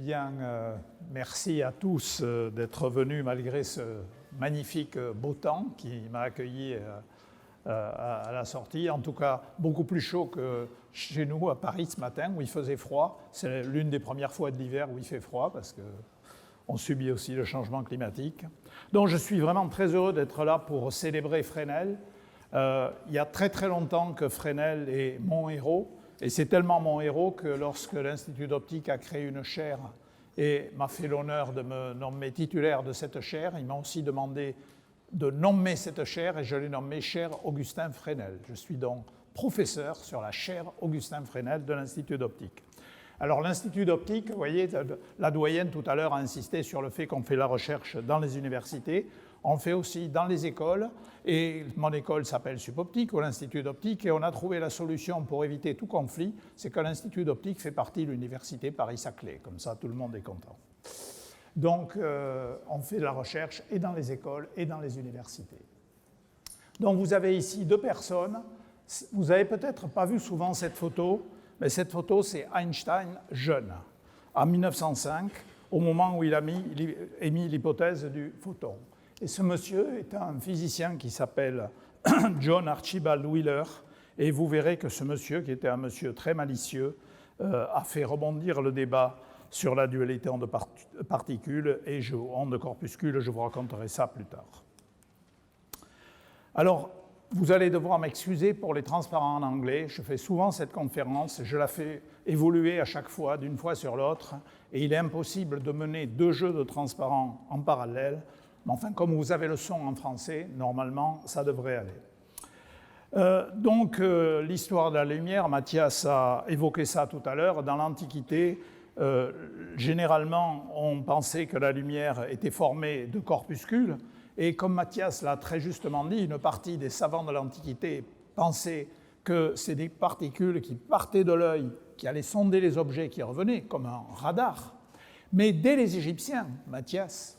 bien, merci à tous d'être venus malgré ce magnifique beau temps qui m'a accueilli à la sortie. En tout cas, beaucoup plus chaud que chez nous à Paris ce matin où il faisait froid. C'est l'une des premières fois de l'hiver où il fait froid parce qu'on subit aussi le changement climatique. Donc je suis vraiment très heureux d'être là pour célébrer Fresnel. Il y a très très longtemps que Fresnel est mon héros. Et c'est tellement mon héros que lorsque l'Institut d'optique a créé une chaire et m'a fait l'honneur de me nommer titulaire de cette chaire, il m'a aussi demandé de nommer cette chaire et je l'ai nommée chaire Augustin Fresnel. Je suis donc professeur sur la chaire Augustin Fresnel de l'Institut d'optique. Alors l'Institut d'optique, vous voyez, la doyenne tout à l'heure a insisté sur le fait qu'on fait la recherche dans les universités. On le fait aussi dans les écoles, et mon école s'appelle Supoptique, ou l'Institut d'optique, et on a trouvé la solution pour éviter tout conflit, c'est que l'Institut d'optique fait partie de l'université Paris-Saclay, comme ça tout le monde est content. Donc on fait de la recherche et dans les écoles et dans les universités. Donc vous avez ici deux personnes, vous avez peut-être pas vu souvent cette photo, mais cette photo c'est Einstein jeune, en 1905, au moment où il a émis l'hypothèse du photon. Et ce monsieur est un physicien qui s'appelle John Archibald Wheeler, et vous verrez que ce monsieur, qui était un monsieur très malicieux, a fait rebondir le débat sur la dualité ondes-particules et ondes-corpuscules. Je vous raconterai ça plus tard. Alors, vous allez devoir m'excuser pour les transparents en anglais. Je fais souvent cette conférence, je la fais évoluer à chaque fois, d'une fois sur l'autre, et il est impossible de mener deux jeux de transparents en parallèle. Mais enfin, comme vous avez le son en français, normalement, ça devrait aller. L'histoire de la lumière, Mathias a évoqué ça tout à l'heure. Dans l'Antiquité, généralement, on pensait que la lumière était formée de corpuscules. Et comme Mathias l'a très justement dit, une partie des savants de l'Antiquité pensaient que c'est des particules qui partaient de l'œil, qui allaient sonder les objets qui revenaient, comme un radar. Mais dès les Égyptiens, Mathias,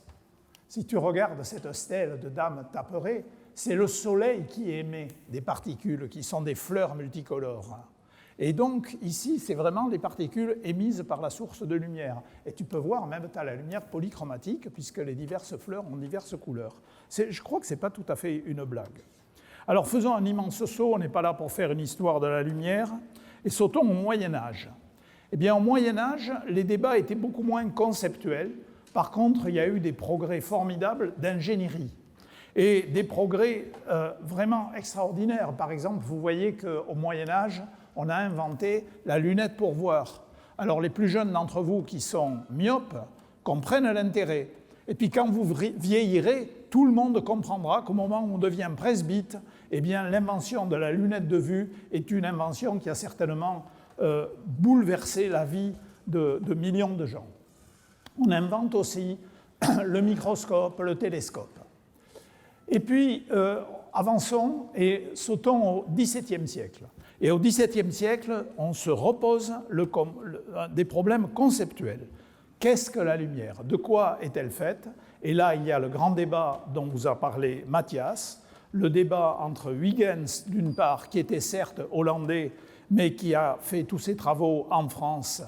si tu regardes cette stèle de Dame Taperée, c'est le soleil qui émet des particules qui sont des fleurs multicolores. Et donc, ici, c'est vraiment les particules émises par la source de lumière. Et tu peux voir, même tu as la lumière polychromatique, puisque les diverses fleurs ont diverses couleurs. Je crois que ce n'est pas tout à fait une blague. Alors, faisons un immense saut, on n'est pas là pour faire une histoire de la lumière, et sautons au Moyen-Âge. Eh bien, au Moyen-Âge, les débats étaient beaucoup moins conceptuels. Par contre, il y a eu des progrès formidables d'ingénierie et des progrès vraiment extraordinaires. Par exemple, vous voyez qu'au Moyen-Âge, on a inventé la lunette pour voir. Alors, les plus jeunes d'entre vous qui sont myopes comprennent l'intérêt. Et puis, quand vous vieillirez, tout le monde comprendra qu'au moment où on devient presbyte, eh bien, l'invention de la lunette de vue est une invention qui a certainement bouleversé la vie de millions de gens. On invente aussi le microscope, le télescope. Et puis, avançons et sautons au XVIIe siècle. Et au XVIIe siècle, on se repose des problèmes conceptuels. Qu'est-ce que la lumière? De quoi est-elle faite? Et là, il y a le grand débat dont vous a parlé Mathias, le débat entre Huygens, d'une part, qui était certes hollandais, mais qui a fait tous ses travaux en France,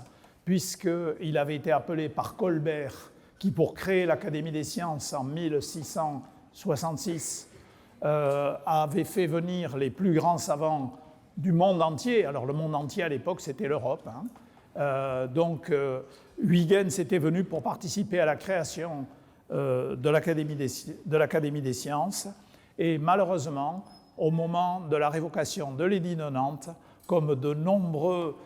puisqu'il avait été appelé par Colbert, qui pour créer l'Académie des sciences en 1666 avait fait venir les plus grands savants du monde entier. Alors le monde entier à l'époque c'était l'Europe. Huygens était venu pour participer à la création de l'Académie des sciences. Et malheureusement, au moment de la révocation de l'édit de Nantes, comme de nombreux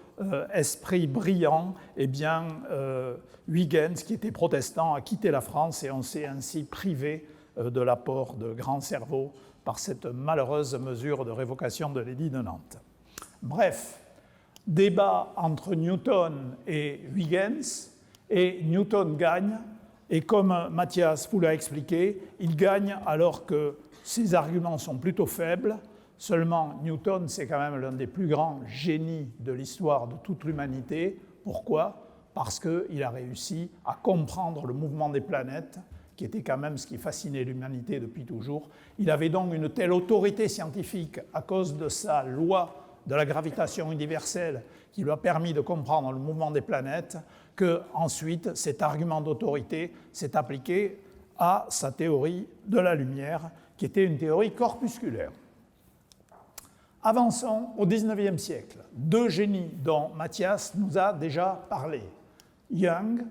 esprits brillants, eh bien, Huygens, qui était protestant, a quitté la France et on s'est ainsi privé de l'apport de grands cerveaux par cette malheureuse mesure de révocation de l'édit de Nantes. Bref, débat entre Newton et Huygens, et Newton gagne, et comme Mathias vous l'a expliqué, il gagne alors que ses arguments sont plutôt faibles. Seulement, Newton, c'est quand même l'un des plus grands génies de l'histoire de toute l'humanité. Pourquoi? Parce qu'il a réussi à comprendre le mouvement des planètes, qui était quand même ce qui fascinait l'humanité depuis toujours. Il avait donc une telle autorité scientifique à cause de sa loi de la gravitation universelle qui lui a permis de comprendre le mouvement des planètes, qu'ensuite cet argument d'autorité s'est appliqué à sa théorie de la lumière, qui était une théorie corpusculaire. Avançons au XIXe siècle. Deux génies dont Mathias nous a déjà parlé. Young,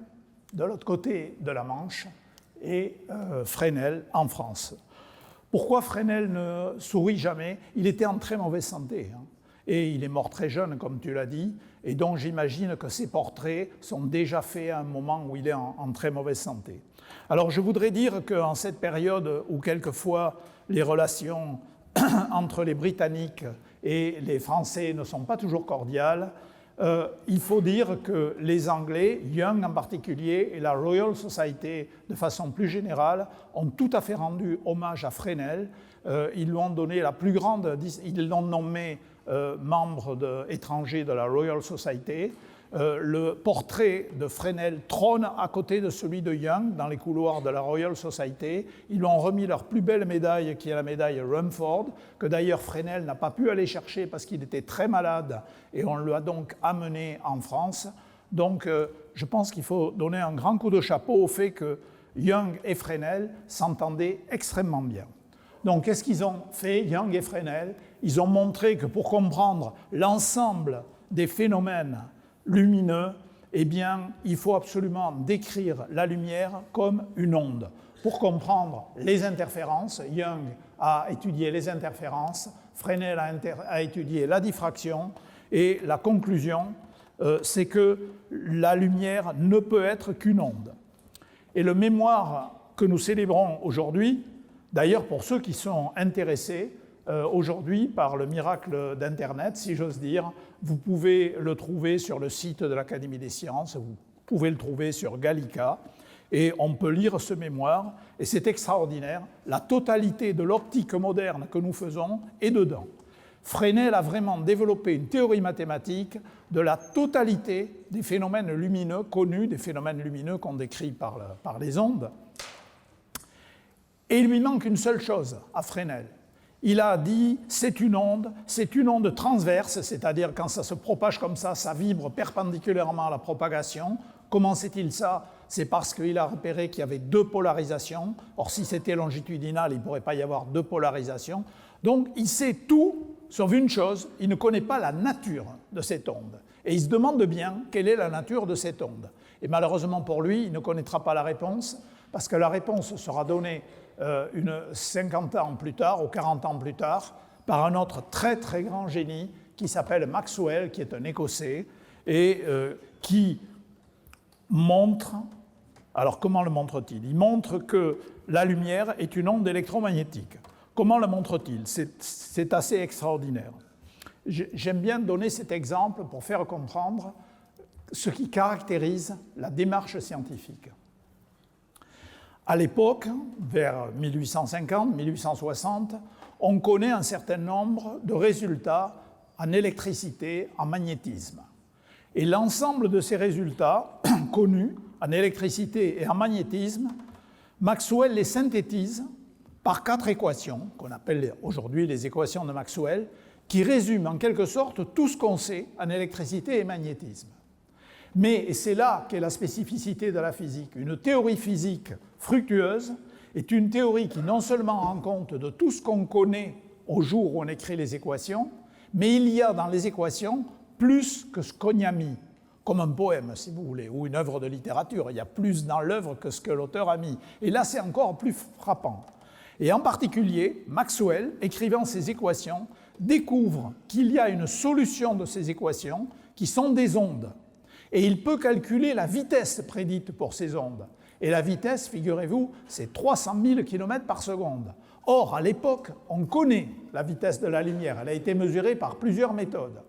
de l'autre côté de la Manche, et Fresnel en France. Pourquoi Fresnel ne sourit jamais? Il était en très mauvaise santé, hein, et il est mort très jeune, comme tu l'as dit, et donc j'imagine que ses portraits sont déjà faits à un moment où il est en très mauvaise santé. Alors je voudrais dire qu'en cette période où quelquefois les relations entre les Britanniques et les Français ne sont pas toujours cordiales, il faut dire que les Anglais, Young en particulier, et la Royal Society de façon plus générale, ont tout à fait rendu hommage à Fresnel. Ils lui ont donné la plus grande... Ils l'ont nommé membre étranger de la Royal Society. Le portrait de Fresnel trône à côté de celui de Young dans les couloirs de la Royal Society. Ils lui ont remis leur plus belle médaille, qui est la médaille Rumford, que d'ailleurs Fresnel n'a pas pu aller chercher parce qu'il était très malade, et on l'a donc amené en France. Donc je pense qu'il faut donner un grand coup de chapeau au fait que Young et Fresnel s'entendaient extrêmement bien. Donc qu'est-ce qu'ils ont fait, Young et Fresnel? Ils ont montré que pour comprendre l'ensemble des phénomènes lumineux, eh bien, il faut absolument décrire la lumière comme une onde. Pour comprendre les interférences, Young a étudié les interférences, Fresnel a étudié la diffraction, et la conclusion, c'est que la lumière ne peut être qu'une onde. Et le mémoire que nous célébrons aujourd'hui, d'ailleurs pour ceux qui sont intéressés, aujourd'hui, par le miracle d'Internet, si j'ose dire, vous pouvez le trouver sur le site de l'Académie des sciences, vous pouvez le trouver sur Gallica, et on peut lire ce mémoire, et c'est extraordinaire. La totalité de l'optique moderne que nous faisons est dedans. Fresnel a vraiment développé une théorie mathématique de la totalité des phénomènes lumineux connus, des phénomènes lumineux qu'on décrit par les ondes. Et il lui manque une seule chose à Fresnel. Il a dit c'est une onde transverse, c'est-à-dire quand ça se propage comme ça vibre perpendiculairement à la propagation. Comment sait-il ça? C'est parce qu'il a repéré qu'il y avait deux polarisations. Or, si c'était longitudinal, il ne pourrait pas y avoir deux polarisations. Donc, il sait tout, sauf une chose, il ne connaît pas la nature de cette onde. Et il se demande bien quelle est la nature de cette onde. Et malheureusement pour lui, il ne connaîtra pas la réponse, parce que la réponse sera donnée 50 ans plus tard ou 40 ans plus tard par un autre très très grand génie qui s'appelle Maxwell, qui est un Écossais, et qui montre... Alors comment le montre-t-il? Il montre que la lumière est une onde électromagnétique. Comment le montre-t-il? C'est assez extraordinaire. J'aime bien donner cet exemple pour faire comprendre ce qui caractérise la démarche scientifique. À l'époque, vers 1850-1860, on connaît un certain nombre de résultats en électricité, en magnétisme. Et l'ensemble de ces résultats connus en électricité et en magnétisme, Maxwell les synthétise par 4 équations, qu'on appelle aujourd'hui les équations de Maxwell, qui résument en quelque sorte tout ce qu'on sait en électricité et magnétisme. Mais, et c'est là qu'est la spécificité de la physique, une théorie physique fructueuse est une théorie qui non seulement rend compte de tout ce qu'on connaît au jour où on écrit les équations, mais il y a dans les équations plus que ce qu'on y a mis, comme un poème, si vous voulez, ou une œuvre de littérature. Il y a plus dans l'œuvre que ce que l'auteur a mis. Et là, c'est encore plus frappant. Et en particulier, Maxwell, écrivant ces équations, découvre qu'il y a une solution de ces équations qui sont des ondes. Et il peut calculer la vitesse prédite pour ces ondes. Et la vitesse, figurez-vous, c'est 300 000 km par seconde. Or, à l'époque, on connaît la vitesse de la lumière. Elle a été mesurée par plusieurs méthodes.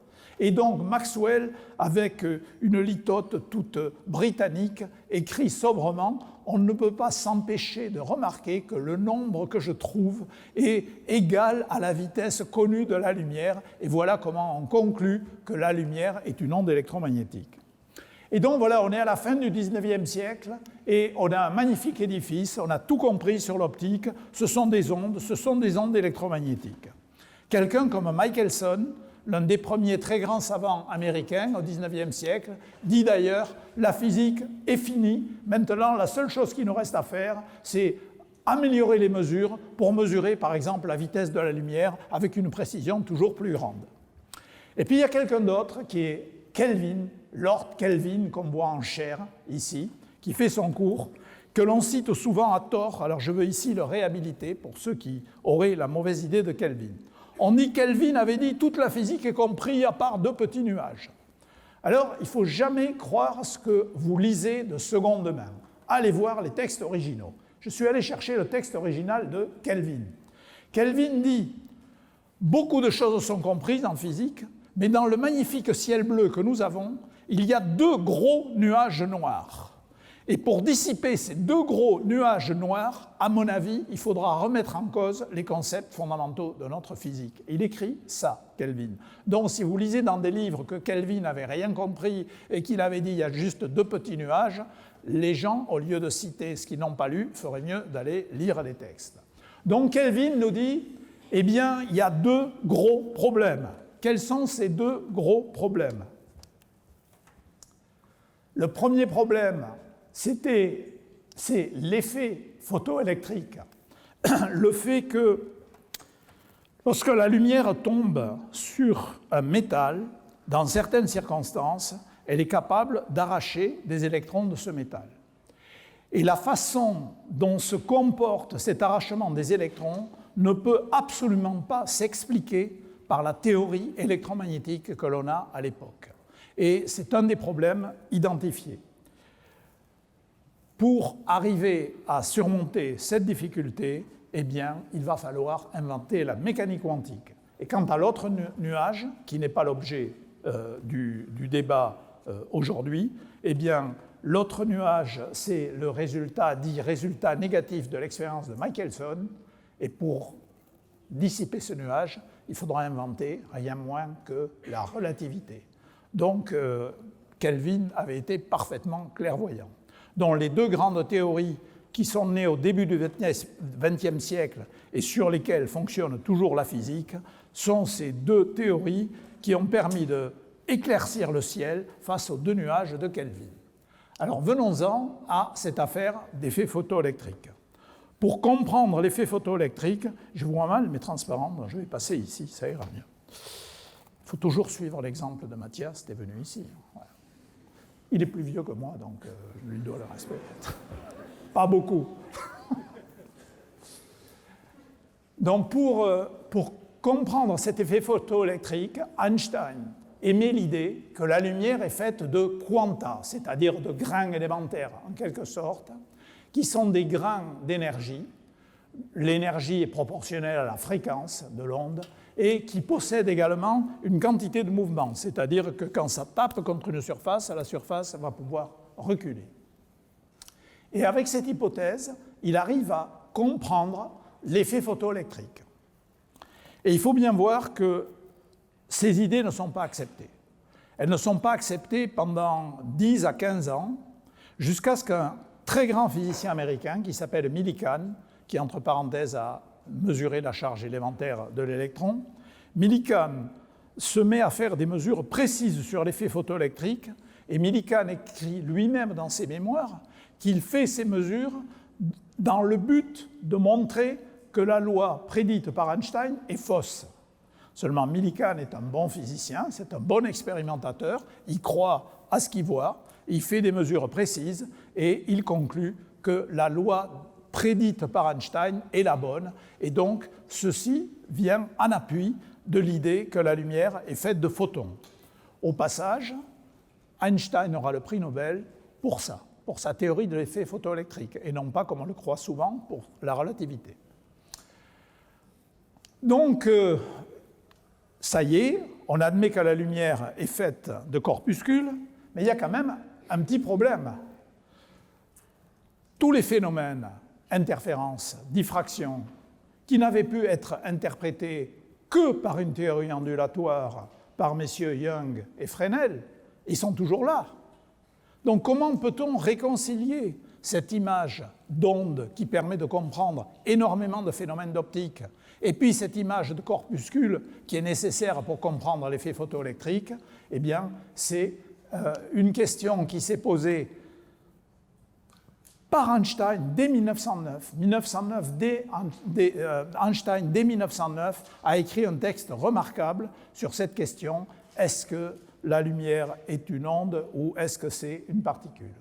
Et donc, Maxwell, avec une litote toute britannique, écrit sobrement « On ne peut pas s'empêcher de remarquer que le nombre que je trouve est égal à la vitesse connue de la lumière. » Et voilà comment on conclut que la lumière est une onde électromagnétique. Et donc voilà, on est à la fin du XIXe siècle et on a un magnifique édifice, on a tout compris sur l'optique, ce sont des ondes électromagnétiques. Quelqu'un comme Michelson, l'un des premiers très grands savants américains au XIXe siècle, dit d'ailleurs « la physique est finie, maintenant la seule chose qui nous reste à faire, c'est améliorer les mesures pour mesurer par exemple la vitesse de la lumière avec une précision toujours plus grande ». Et puis il y a quelqu'un d'autre qui est Kelvin, Lord Kelvin, qu'on voit en chair ici, qui fait son cours, que l'on cite souvent à tort, alors je veux ici le réhabiliter pour ceux qui auraient la mauvaise idée de Kelvin. On dit Kelvin avait dit toute la physique est comprise à part 2 petits nuages. Alors, il ne faut jamais croire ce que vous lisez de seconde main. Allez voir les textes originaux. Je suis allé chercher le texte original de Kelvin. Kelvin dit « Beaucoup de choses sont comprises en physique, mais dans le magnifique ciel bleu que nous avons, il y a 2 gros nuages noirs. Et pour dissiper ces 2 gros nuages noirs, à mon avis, il faudra remettre en cause les concepts fondamentaux de notre physique. » Il écrit ça, Kelvin. Donc, si vous lisez dans des livres que Kelvin n'avait rien compris et qu'il avait dit « il y a juste 2 petits nuages », les gens, au lieu de citer ce qu'ils n'ont pas lu, feraient mieux d'aller lire les textes. Donc, Kelvin nous dit « eh bien, il y a 2 gros problèmes. » Quels sont ces 2 gros problèmes? Le premier problème, c'est l'effet photoélectrique. Le fait que lorsque la lumière tombe sur un métal, dans certaines circonstances, elle est capable d'arracher des électrons de ce métal. Et la façon dont se comporte cet arrachement des électrons ne peut absolument pas s'expliquer par la théorie électromagnétique que l'on a à l'époque. Et c'est un des problèmes identifiés. Pour arriver à surmonter cette difficulté, eh bien, il va falloir inventer la mécanique quantique. Et quant à l'autre nuage, qui n'est pas l'objet du débat aujourd'hui, eh bien, l'autre nuage, c'est le résultat dit résultat négatif de l'expérience de Michelson. Et pour dissiper ce nuage, il faudra inventer rien moins que la relativité. Donc, Kelvin avait été parfaitement clairvoyant. Dont les 2 grandes théories qui sont nées au début du XXe siècle et sur lesquelles fonctionne toujours la physique sont ces 2 théories qui ont permis d'éclaircir le ciel face aux 2 nuages de Kelvin. Alors venons-en à cette affaire d'effet photoélectrique. Pour comprendre l'effet photoélectrique, je vois mal mes transparents, donc je vais passer ici, ça ira mieux. Il faut toujours suivre l'exemple de Mathias, qui est venu ici. Ouais. Il est plus vieux que moi, donc je lui dois le respect. Pas beaucoup. Donc pour comprendre cet effet photoélectrique, Einstein émet l'idée que la lumière est faite de quanta, c'est-à-dire de grains élémentaires, en quelque sorte, qui sont des grains d'énergie. L'énergie est proportionnelle à la fréquence de l'onde et qui possède également une quantité de mouvement, c'est-à-dire que quand ça tape contre une surface, la surface va pouvoir reculer. Et avec cette hypothèse, il arrive à comprendre l'effet photoélectrique. Et il faut bien voir que ces idées ne sont pas acceptées. Elles ne sont pas acceptées pendant 10 à 15 ans, jusqu'à ce qu'un très grand physicien américain qui s'appelle Millikan, qui entre parenthèses a mesuré la charge élémentaire de l'électron, Millikan se met à faire des mesures précises sur l'effet photoélectrique, et Millikan écrit lui-même dans ses mémoires qu'il fait ces mesures dans le but de montrer que la loi prédite par Einstein est fausse. Seulement, Millikan est un bon physicien, c'est un bon expérimentateur, il croit à ce qu'il voit, il fait des mesures précises et il conclut que la loi prédite par Einstein est la bonne, et donc ceci vient en appui de l'idée que la lumière est faite de photons. Au passage, Einstein aura le prix Nobel pour ça, pour sa théorie de l'effet photoélectrique, et non pas, comme on le croit souvent, pour la relativité. Donc, ça y est, on admet que la lumière est faite de corpuscules, mais il y a quand même un petit problème. Tous les phénomènes, interférences, diffraction, qui n'avaient pu être interprétés que par une théorie ondulatoire par messieurs Young et Fresnel, ils sont toujours là. Donc comment peut-on réconcilier cette image d'onde qui permet de comprendre énormément de phénomènes d'optique, et puis cette image de corpuscule qui est nécessaire pour comprendre l'effet photoélectrique, eh bien, c'est une question qui s'est posée par Einstein dès 1909. Einstein, dès 1909, a écrit un texte remarquable sur cette question, est-ce que la lumière est une onde ou est-ce que c'est une particule?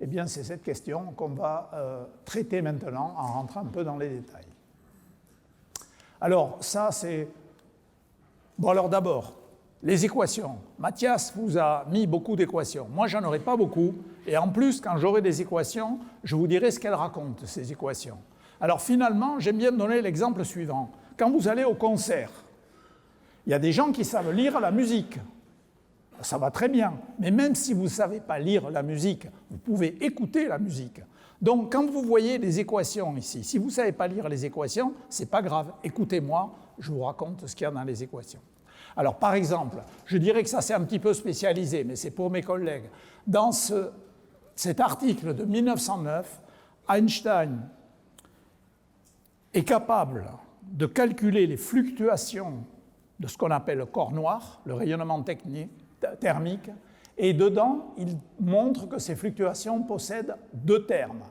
Eh bien, c'est cette question qu'on va traiter maintenant en rentrant un peu dans les détails. Alors, ça, c'est... Bon, alors d'abord, les équations. Mathias vous a mis beaucoup d'équations. Moi, j'en aurai pas beaucoup. Et en plus, quand j'aurai des équations, je vous dirai ce qu'elles racontent, ces équations. Alors finalement, j'aime bien donner l'exemple suivant. Quand vous allez au concert, il y a des gens qui savent lire la musique. Ça va très bien. Mais même si vous ne savez pas lire la musique, vous pouvez écouter la musique. Donc, quand vous voyez des équations ici, si vous ne savez pas lire les équations, ce n'est pas grave. Écoutez-moi, je vous raconte ce qu'il y a dans les équations. Alors, par exemple, je dirais que ça c'est un petit peu spécialisé, mais c'est pour mes collègues. Dans cet article de 1909, Einstein est capable de calculer les fluctuations de ce qu'on appelle le corps noir, le rayonnement thermique, et dedans, il montre que ces fluctuations possèdent deux termes.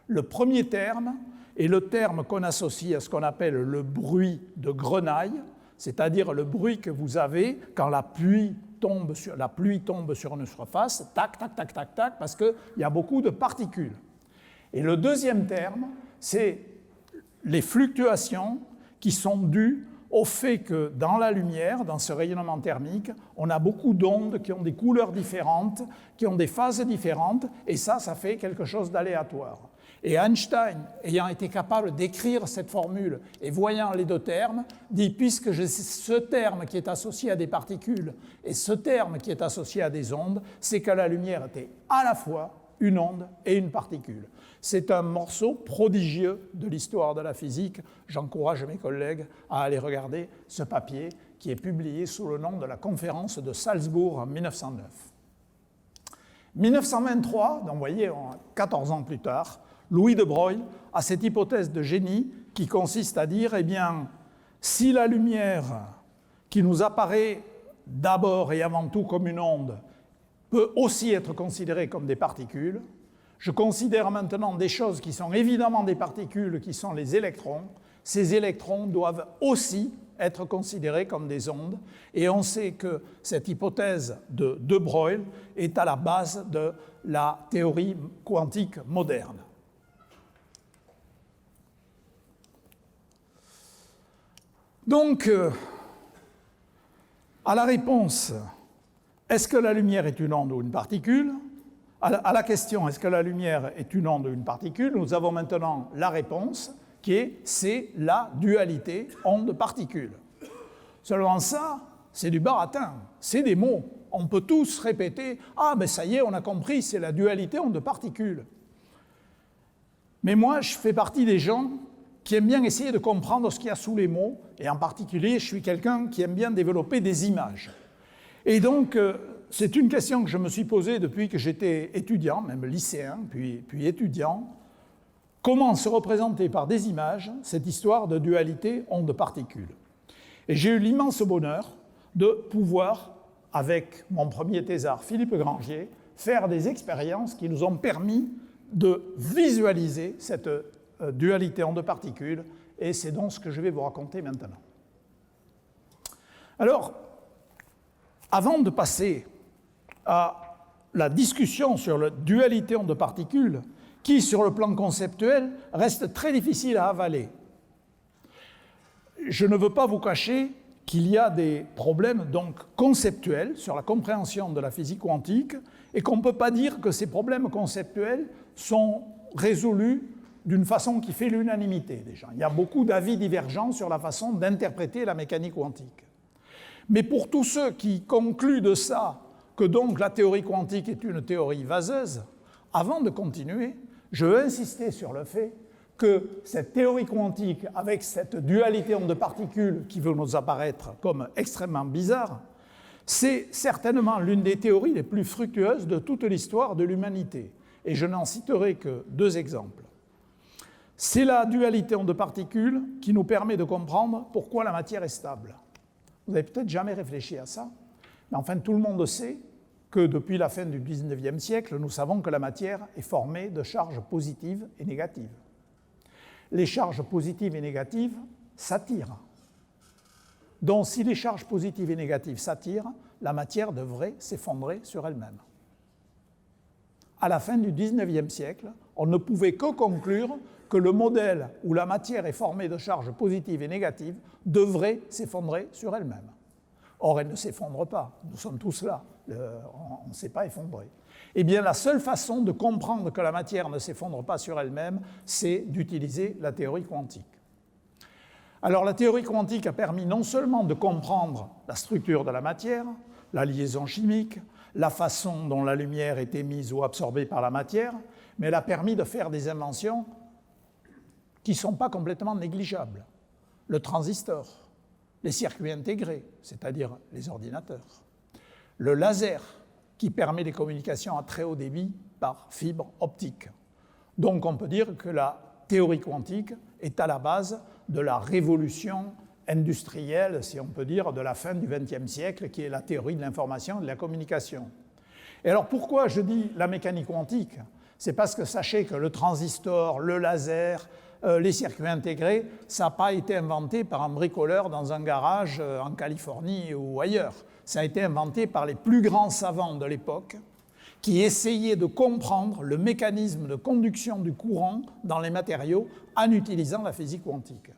Le premier terme est le terme qu'on associe à ce qu'on appelle le bruit de grenaille, c'est-à-dire le bruit que vous avez quand la pluie tombe sur une surface, tac, tac, tac, tac, tac, parce qu'il y a beaucoup de particules. Et le deuxième terme, c'est les fluctuations qui sont dues au fait que dans la lumière, dans ce rayonnement thermique, on a beaucoup d'ondes qui ont des couleurs différentes, qui ont des phases différentes, et ça fait quelque chose d'aléatoire. Et Einstein, ayant été capable d'écrire cette formule et voyant les deux termes, dit, puisque j'ai ce terme qui est associé à des particules et ce terme qui est associé à des ondes, c'est que la lumière était à la fois une onde et une particule. C'est un morceau prodigieux de l'histoire de la physique. J'encourage mes collègues à aller regarder ce papier qui est publié sous le nom de la conférence de Salzbourg en 1909. 1923, donc vous voyez, 14 ans plus tard, Louis de Broglie a cette hypothèse de génie qui consiste à dire, eh bien, si la lumière qui nous apparaît d'abord et avant tout comme une onde peut aussi être considérée comme des particules, je considère maintenant des choses qui sont évidemment des particules, qui sont les électrons. Ces électrons doivent aussi être considérés comme des ondes, et on sait que cette hypothèse de De Broglie est à la base de la théorie quantique moderne. Donc, à la réponse, est-ce que la lumière est une onde ou une particule? À la question, est-ce que la lumière est une onde ou une particule? Nous avons maintenant la réponse, qui est c'est la dualité onde-particule. Seulement ça, c'est du baratin, c'est des mots. On peut tous répéter « Ah, mais ça y est, on a compris, c'est la dualité onde-particule ». Mais moi, je fais partie des gens qui aiment bien essayer de comprendre ce qu'il y a sous les mots, et en particulier, je suis quelqu'un qui aime bien développer des images. Et donc, c'est une question que je me suis posée depuis que j'étais étudiant, même lycéen, puis étudiant. Comment se représenter par des images cette histoire de dualité onde-particule? Et j'ai eu l'immense bonheur de pouvoir, avec mon premier thésard, Philippe Grangier, faire des expériences qui nous ont permis de visualiser cette dualité onde-particule, et c'est donc ce que je vais vous raconter maintenant. Alors, avant de passer à la discussion sur la dualité onde-particule, qui, sur le plan conceptuel, reste très difficile à avaler. Je ne veux pas vous cacher qu'il y a des problèmes donc conceptuels sur la compréhension de la physique quantique et qu'on ne peut pas dire que ces problèmes conceptuels sont résolus d'une façon qui fait l'unanimité déjà. Il y a beaucoup d'avis divergents sur la façon d'interpréter la mécanique quantique. Mais pour tous ceux qui concluent de ça que donc la théorie quantique est une théorie vaseuse, avant de continuer, je veux insister sur le fait que cette théorie quantique, avec cette dualité onde-particules qui veut nous apparaître comme extrêmement bizarre, c'est certainement l'une des théories les plus fructueuses de toute l'histoire de l'humanité. et je n'en citerai que deux exemples. C'est la dualité onde-particule qui nous permet de comprendre pourquoi la matière est stable. Vous n'avez peut-être jamais réfléchi à ça, mais enfin tout le monde sait que depuis la fin du XIXe siècle, nous savons que la matière est formée de charges positives et négatives. Les charges positives et négatives s'attirent. Donc si les charges positives et négatives s'attirent, la matière devrait s'effondrer sur elle-même. À la fin du XIXe siècle, on ne pouvait que conclure que le modèle où la matière est formée de charges positives et négatives devrait s'effondrer sur elle-même. Or, elle ne s'effondre pas. Nous sommes tous là. On ne s'est pas effondré. Eh bien, la seule façon de comprendre que la matière ne s'effondre pas sur elle-même, c'est d'utiliser la théorie quantique. Alors, la théorie quantique a permis non seulement de comprendre la structure de la matière, la liaison chimique, la façon dont la lumière est émise ou absorbée par la matière, mais elle a permis de faire des inventions qui ne sont pas complètement négligeables. Le transistor, les circuits intégrés, c'est-à-dire les ordinateurs, le laser, qui permet des communications à très haut débit par fibre optique. Donc on peut dire que la théorie quantique est à la base de la révolution industrielle, si on peut dire, de la fin du XXe siècle, qui est la théorie de l'information et de la communication. Et alors pourquoi je dis la mécanique quantique? C'est parce que sachez que le transistor, le laser, les circuits intégrés, ça n'a pas été inventé par un bricoleur dans un garage en Californie ou ailleurs. Ça a été inventé par les plus grands savants de l'époque qui essayaient de comprendre le mécanisme de conduction du courant dans les matériaux en utilisant la physique quantique.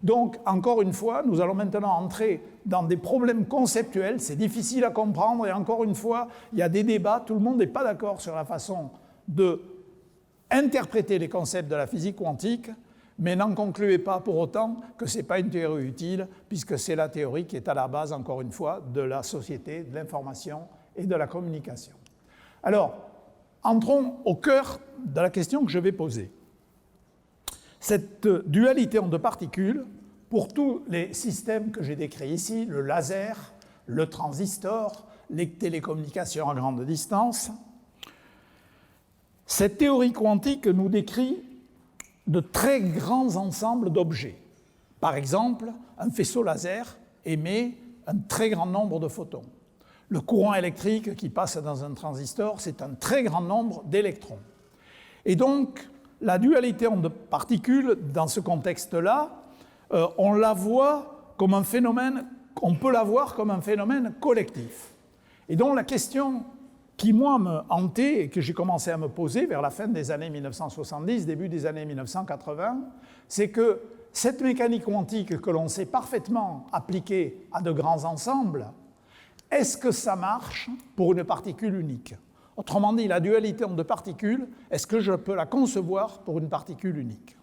Donc, encore une fois, nous allons maintenant entrer dans des problèmes conceptuels, c'est difficile à comprendre, et encore une fois, il y a des débats, tout le monde n'est pas d'accord sur la façon d'interpréter les concepts de la physique quantique, mais n'en concluez pas pour autant que ce n'est pas une théorie utile, puisque c'est la théorie qui est à la base, encore une fois, de la société, de l'information et de la communication. Alors, entrons au cœur de la question que je vais poser. Cette dualité onde-particules, pour tous les systèmes que j'ai décrits ici, le laser, le transistor, les télécommunications à grande distance, cette théorie quantique nous décrit de très grands ensembles d'objets. Par exemple, un faisceau laser émet un très grand nombre de photons. Le courant électrique qui passe dans un transistor, c'est un très grand nombre d'électrons. Et donc, la dualité onde-particules, dans ce contexte-là, on la voit comme un phénomène, on peut la voir comme un phénomène collectif. Et donc la question qui, moi, me hantait et que j'ai commencé à me poser vers la fin des années 1970, début des années 1980, c'est que cette mécanique quantique que l'on sait parfaitement appliquer à de grands ensembles, est-ce que ça marche pour une particule unique? Autrement dit, la dualité de particules, est-ce que je peux la concevoir pour une particule unique?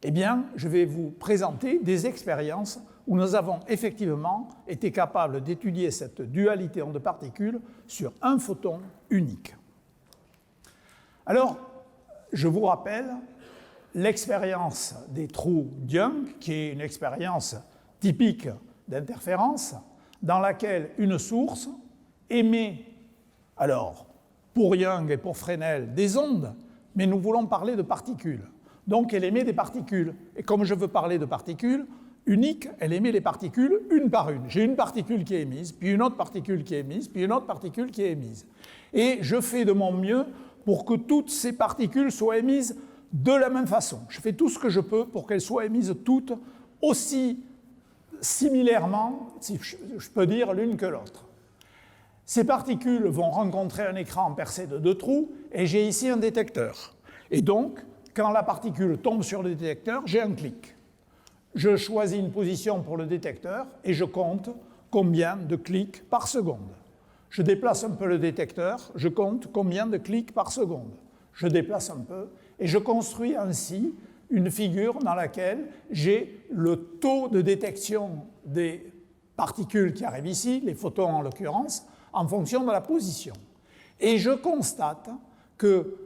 Eh bien, je vais vous présenter des expériences où nous avons effectivement été capables d'étudier cette dualité de particules sur un photon unique. Alors, je vous rappelle l'expérience des trous Young, qui est une expérience typique d'interférence, dans laquelle une source émet, alors, pour Young et pour Fresnel, des ondes, mais nous voulons parler de particules. Donc, elle émet des particules. Et comme je veux parler de particules uniques, elle émet les particules une par une. J'ai une particule qui est émise, puis une autre particule qui est émise, puis une autre particule qui est émise. Et je fais de mon mieux pour que toutes ces particules soient émises de la même façon. Je fais tout ce que je peux pour qu'elles soient émises toutes aussi similairement, si je peux dire, l'une que l'autre. Ces particules vont rencontrer un écran percé de 2 trous, et j'ai ici un détecteur. Et donc, quand la particule tombe sur le détecteur, j'ai un clic. Je choisis une position pour le détecteur et je compte combien de clics par seconde. Je déplace un peu le détecteur, je compte combien de clics par seconde. Je déplace un peu et je construis ainsi une figure dans laquelle j'ai le taux de détection des particules qui arrivent ici, les photons en l'occurrence, en fonction de la position. Et je constate que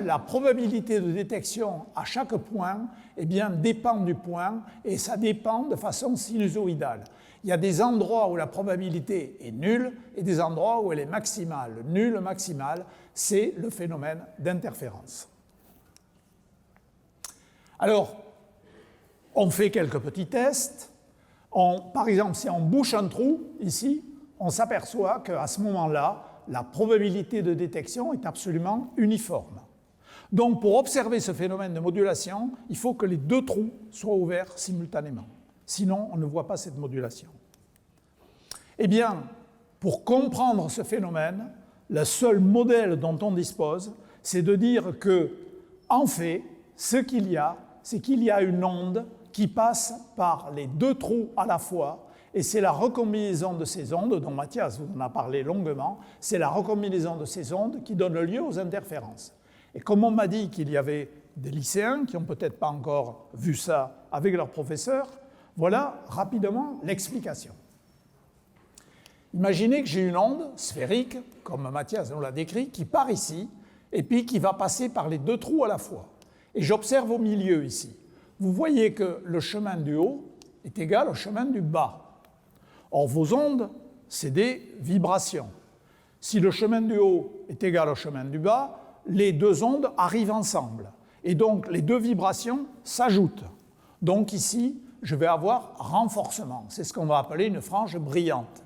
la probabilité de détection à chaque point dépend du point et ça dépend de façon sinusoïdale. Il y a des endroits où la probabilité est nulle et des endroits où elle est maximale. Le nul maximal, c'est le phénomène d'interférence. Alors, on fait quelques petits tests. Par exemple, si on bouche un trou, ici, on s'aperçoit qu'à ce moment-là, la probabilité de détection est absolument uniforme. Donc, pour observer ce phénomène de modulation, il faut que les deux trous soient ouverts simultanément. Sinon, on ne voit pas cette modulation. Eh bien, pour comprendre ce phénomène, le seul modèle dont on dispose, c'est de dire que, en fait, ce qu'il y a, c'est qu'il y a une onde qui passe par les deux trous à la fois, et c'est la recombinaison de ces ondes, dont Mathias vous en a parlé longuement, c'est la recombinaison de ces ondes qui donne lieu aux interférences. Et comme on m'a dit qu'il y avait des lycéens qui n'ont peut-être pas encore vu ça avec leur professeur, voilà rapidement l'explication. Imaginez que j'ai une onde sphérique, comme Mathias nous l'a décrit, qui part ici, et puis qui va passer par les deux trous à la fois. Et j'observe au milieu ici. Vous voyez que le chemin du haut est égal au chemin du bas. Or, vos ondes, c'est des vibrations. Si le chemin du haut est égal au chemin du bas, les deux ondes arrivent ensemble. Et donc, les deux vibrations s'ajoutent. Donc ici, je vais avoir renforcement. C'est ce qu'on va appeler une frange brillante.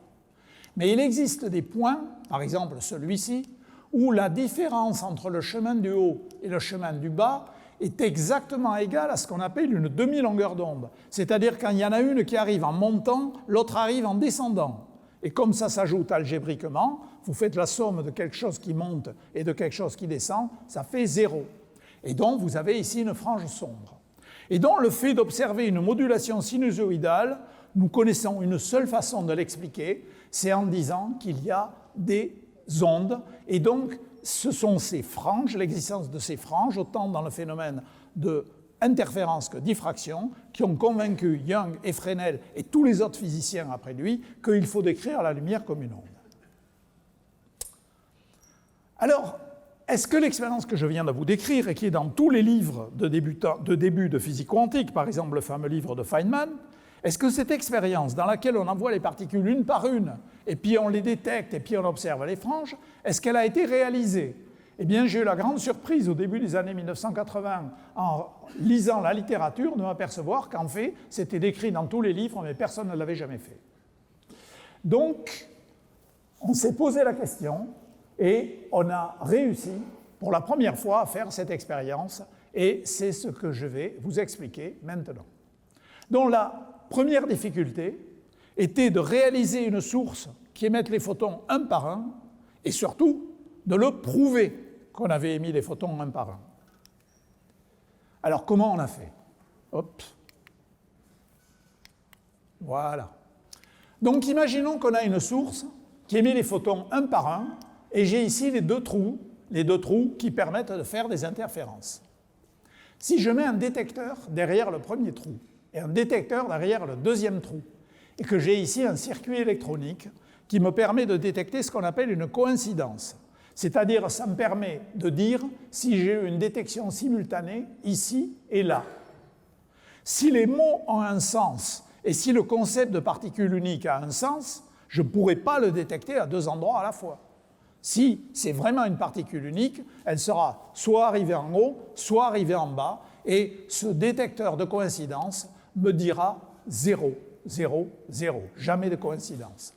Mais il existe des points, par exemple celui-ci, où la différence entre le chemin du haut et le chemin du bas est exactement égale à ce qu'on appelle une demi-longueur d'onde. C'est-à-dire quand il y en a une qui arrive en montant, l'autre arrive en descendant. Et comme ça s'ajoute algébriquement, vous faites la somme de quelque chose qui monte et de quelque chose qui descend, ça fait 0. Et donc vous avez ici une frange sombre. Et donc le fait d'observer une modulation sinusoïdale, nous connaissons une seule façon de l'expliquer, c'est en disant qu'il y a des ondes, et donc ce sont ces franges, l'existence de ces franges, autant dans le phénomène d'interférence que diffraction, qui ont convaincu Young et Fresnel et tous les autres physiciens après lui qu'il faut décrire la lumière comme une onde. Alors, est-ce que l'expérience que je viens de vous décrire et qui est dans tous les livres de début de physique quantique, par exemple le fameux livre de Feynman, est-ce que cette expérience dans laquelle on envoie les particules une par une, et puis on les détecte, et puis on observe les franges, est-ce qu'elle a été réalisée? Eh bien, j'ai eu la grande surprise au début des années 1980, en lisant la littérature, de m'apercevoir qu'en fait, c'était décrit dans tous les livres, mais personne ne l'avait jamais fait. Donc, on s'est posé la question, et on a réussi, pour la première fois, à faire cette expérience, et c'est ce que je vais vous expliquer maintenant. Donc, la première difficulté était de réaliser une source qui émette les photons un par un, et surtout de le prouver qu'on avait émis les photons un par un. Alors comment on a fait? Hop. Voilà. Donc imaginons qu'on a une source qui émet les photons un par un, et j'ai ici les deux trous qui permettent de faire des interférences. Si je mets un détecteur derrière le premier trou, et un détecteur derrière le deuxième trou, et que j'ai ici un circuit électronique qui me permet de détecter ce qu'on appelle une coïncidence. C'est-à-dire, ça me permet de dire si j'ai eu une détection simultanée ici et là. Si les mots ont un sens, et si le concept de particule unique a un sens, je ne pourrai pas le détecter à deux endroits à la fois. Si c'est vraiment une particule unique, elle sera soit arrivée en haut, soit arrivée en bas, et ce détecteur de coïncidence me dira 0, 0, 0, jamais de coïncidence.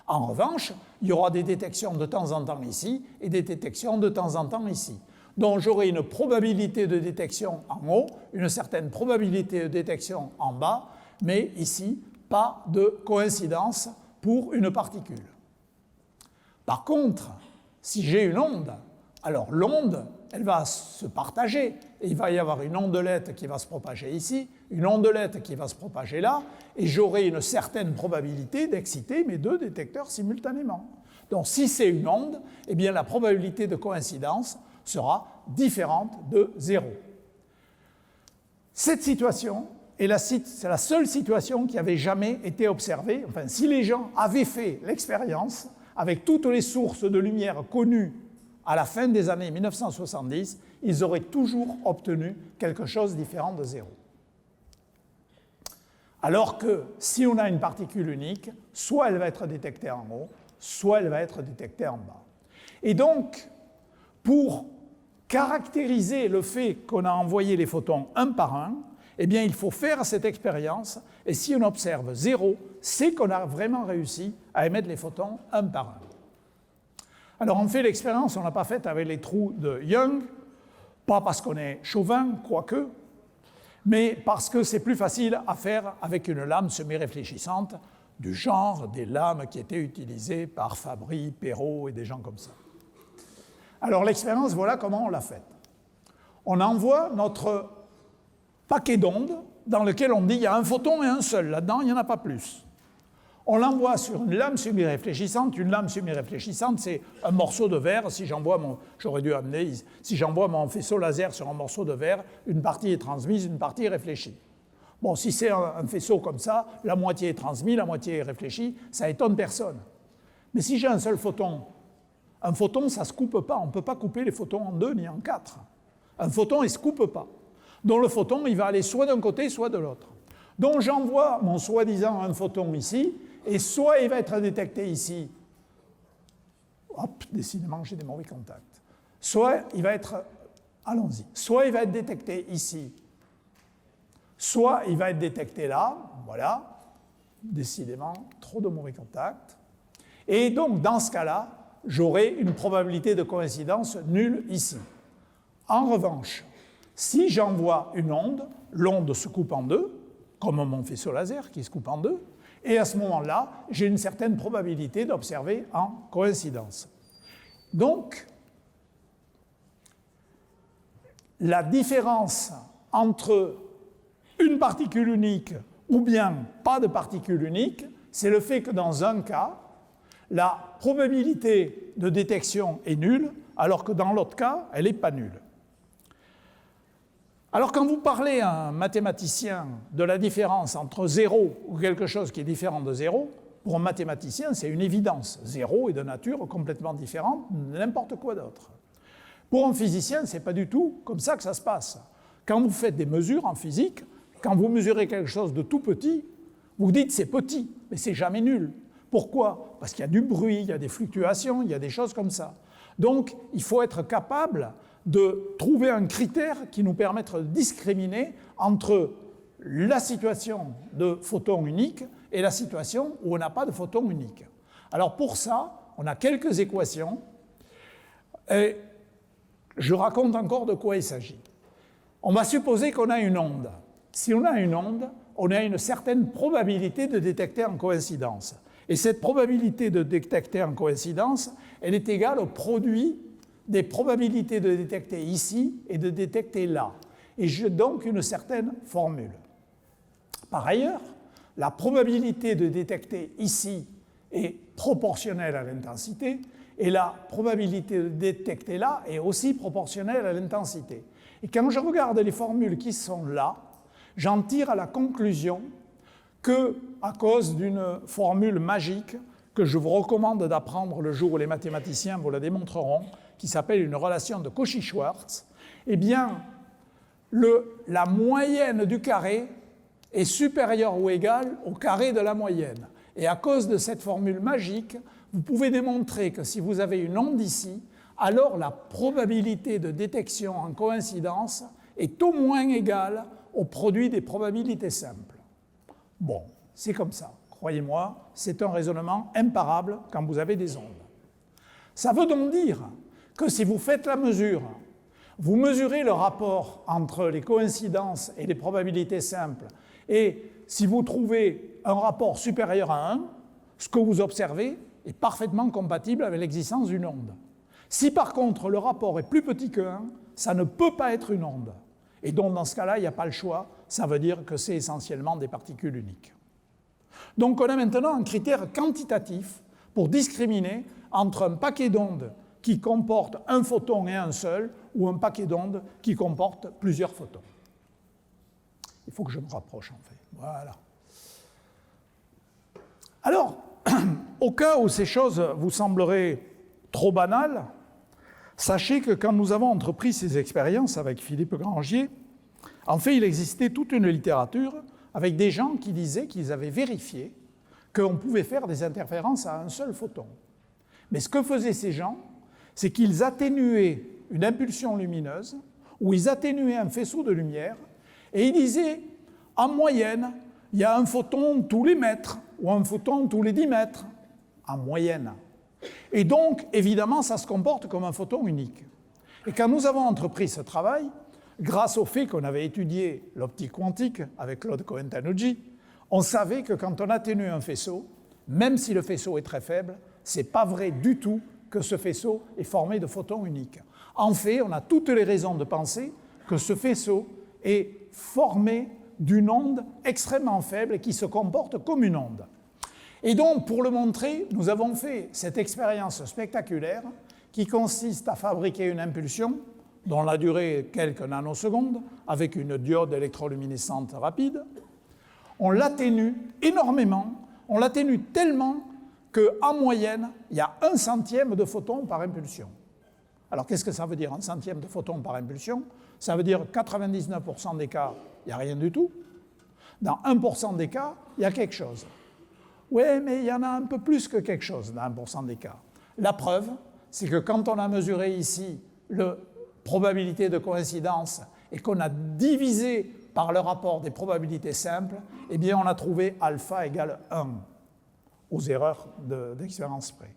En revanche, il y aura des détections de temps en temps ici et des détections de temps en temps ici. Donc j'aurai une probabilité de détection en haut, une certaine probabilité de détection en bas, mais ici, pas de coïncidence pour une particule. Par contre, si j'ai une onde, alors l'onde, elle va se partager, et il va y avoir une ondelette qui va se propager ici, une ondelette qui va se propager là, et j'aurai une certaine probabilité d'exciter mes deux détecteurs simultanément. Donc si c'est une onde, eh bien la probabilité de coïncidence sera différente de 0. Cette situation c'est la seule situation qui avait jamais été observée. Enfin, si les gens avaient fait l'expérience, avec toutes les sources de lumière connues à la fin des années 1970, ils auraient toujours obtenu quelque chose de différent de 0. Alors que si on a une particule unique, soit elle va être détectée en haut, soit elle va être détectée en bas. Et donc, pour caractériser le fait qu'on a envoyé les photons un par un, eh bien, il faut faire cette expérience, et si on observe 0, c'est qu'on a vraiment réussi à émettre les photons un par un. Alors, on fait l'expérience, on ne l'a pas faite avec les trous de Young, pas parce qu'on est chauvin, quoique, mais parce que c'est plus facile à faire avec une lame semi-réfléchissante du genre des lames qui étaient utilisées par Fabry, Perot et des gens comme ça. Alors l'expérience, voilà comment on l'a faite. On envoie notre paquet d'ondes dans lequel on dit il y a un photon et un seul, là-dedans il n'y en a pas plus. On l'envoie sur une lame semi-réfléchissante. Une lame semi-réfléchissante, c'est un morceau de verre. Si j'envoie mon faisceau laser sur un morceau de verre, une partie est transmise, une partie est réfléchie. Bon, si c'est un faisceau comme ça, la moitié est transmise, la moitié est réfléchie, ça étonne personne. Mais si j'ai un seul photon, un photon, ça ne se coupe pas. On ne peut pas couper les photons en 2 ni en 4. Un photon, il ne se coupe pas. Donc le photon, il va aller soit d'un côté, soit de l'autre. Donc j'envoie mon soi-disant un photon ici, et soit il va être détecté ici, hop, décidément j'ai des mauvais contacts, soit il va être, allons-y, soit il va être détecté ici, soit il va être détecté là, voilà, décidément trop de mauvais contacts, et donc dans ce cas-là, j'aurai une probabilité de coïncidence nulle ici. En revanche, si j'envoie une onde, l'onde se coupe en deux, comme mon faisceau laser qui se coupe en deux, et à ce moment-là, j'ai une certaine probabilité d'observer en coïncidence. Donc, la différence entre une particule unique ou bien pas de particule unique, c'est le fait que dans un cas, la probabilité de détection est nulle, alors que dans l'autre cas, elle n'est pas nulle. Alors quand vous parlez à un mathématicien de la différence entre 0 ou quelque chose qui est différent de 0, pour un mathématicien, c'est une évidence. 0 est de nature complètement différente de n'importe quoi d'autre. Pour un physicien, ce n'est pas du tout comme ça que ça se passe. Quand vous faites des mesures en physique, quand vous mesurez quelque chose de tout petit, vous dites c'est petit, mais c'est jamais nul. Pourquoi? Parce qu'il y a du bruit, il y a des fluctuations, il y a des choses comme ça. Donc, il faut être capable de trouver un critère qui nous permette de discriminer entre la situation de photon unique et la situation où on n'a pas de photon unique. Alors pour ça, on a quelques équations, et je raconte encore de quoi il s'agit. On va supposer qu'on a une onde. Si on a une onde, on a une certaine probabilité de détecter en coïncidence. Et cette probabilité de détecter en coïncidence, elle est égale au produit des probabilités de détecter ici et de détecter là. Et j'ai donc une certaine formule. Par ailleurs, la probabilité de détecter ici est proportionnelle à l'intensité, et la probabilité de détecter là est aussi proportionnelle à l'intensité. Et quand je regarde les formules qui sont là, j'en tire à la conclusion que, à cause d'une formule magique que je vous recommande d'apprendre le jour où les mathématiciens vous la démontreront, qui s'appelle une relation de Cauchy-Schwarz, eh bien, la moyenne du carré est supérieure ou égale au carré de la moyenne. Et à cause de cette formule magique, vous pouvez démontrer que si vous avez une onde ici, alors la probabilité de détection en coïncidence est au moins égale au produit des probabilités simples. Bon, c'est comme ça. Croyez-moi, c'est un raisonnement imparable quand vous avez des ondes. Ça veut donc dire que si vous faites la mesure, vous mesurez le rapport entre les coïncidences et les probabilités simples, et si vous trouvez un rapport supérieur à 1, ce que vous observez est parfaitement compatible avec l'existence d'une onde. Si par contre le rapport est plus petit que 1, ça ne peut pas être une onde. Et donc dans ce cas-là, il n'y a pas le choix, ça veut dire que c'est essentiellement des particules uniques. Donc on a maintenant un critère quantitatif pour discriminer entre un paquet d'ondes qui comporte un photon et un seul, ou un paquet d'ondes qui comporte plusieurs photons. Il faut que je me rapproche, en fait. Voilà. Alors, au cas où ces choses vous sembleraient trop banales, sachez que quand nous avons entrepris ces expériences avec Philippe Grangier, en fait, il existait toute une littérature avec des gens qui disaient qu'ils avaient vérifié qu'on pouvait faire des interférences à un seul photon. Mais ce que faisaient ces gens, c'est qu'ils atténuaient une impulsion lumineuse, ou ils atténuaient un faisceau de lumière, et ils disaient, en moyenne, il y a un photon tous les mètres, ou un photon tous les 10 mètres, en moyenne. Et donc, évidemment, ça se comporte comme un photon unique. Et quand nous avons entrepris ce travail, grâce au fait qu'on avait étudié l'optique quantique avec Claude Cohen-Tanucci, on savait que quand on atténue un faisceau, même si le faisceau est très faible, ce n'est pas vrai du tout que ce faisceau est formé de photons uniques. En fait, on a toutes les raisons de penser que ce faisceau est formé d'une onde extrêmement faible et qui se comporte comme une onde. Et donc, pour le montrer, nous avons fait cette expérience spectaculaire qui consiste à fabriquer une impulsion dont la durée est quelques nanosecondes avec une diode électroluminescente rapide. On l'atténue énormément, on l'atténue tellement qu'en moyenne, il y a 1/100 de photon par impulsion. Alors, qu'est-ce que ça veut dire, 1/100 de photon par impulsion? Ça veut dire 99% des cas, il n'y a rien du tout. Dans 1% des cas, il y a quelque chose. Oui, mais il y en a un peu plus que quelque chose dans 1% des cas. La preuve, c'est que quand on a mesuré ici la probabilité de coïncidence et qu'on a divisé par le rapport des probabilités simples, eh bien on a trouvé alpha égale 1 aux erreurs d'expérience près.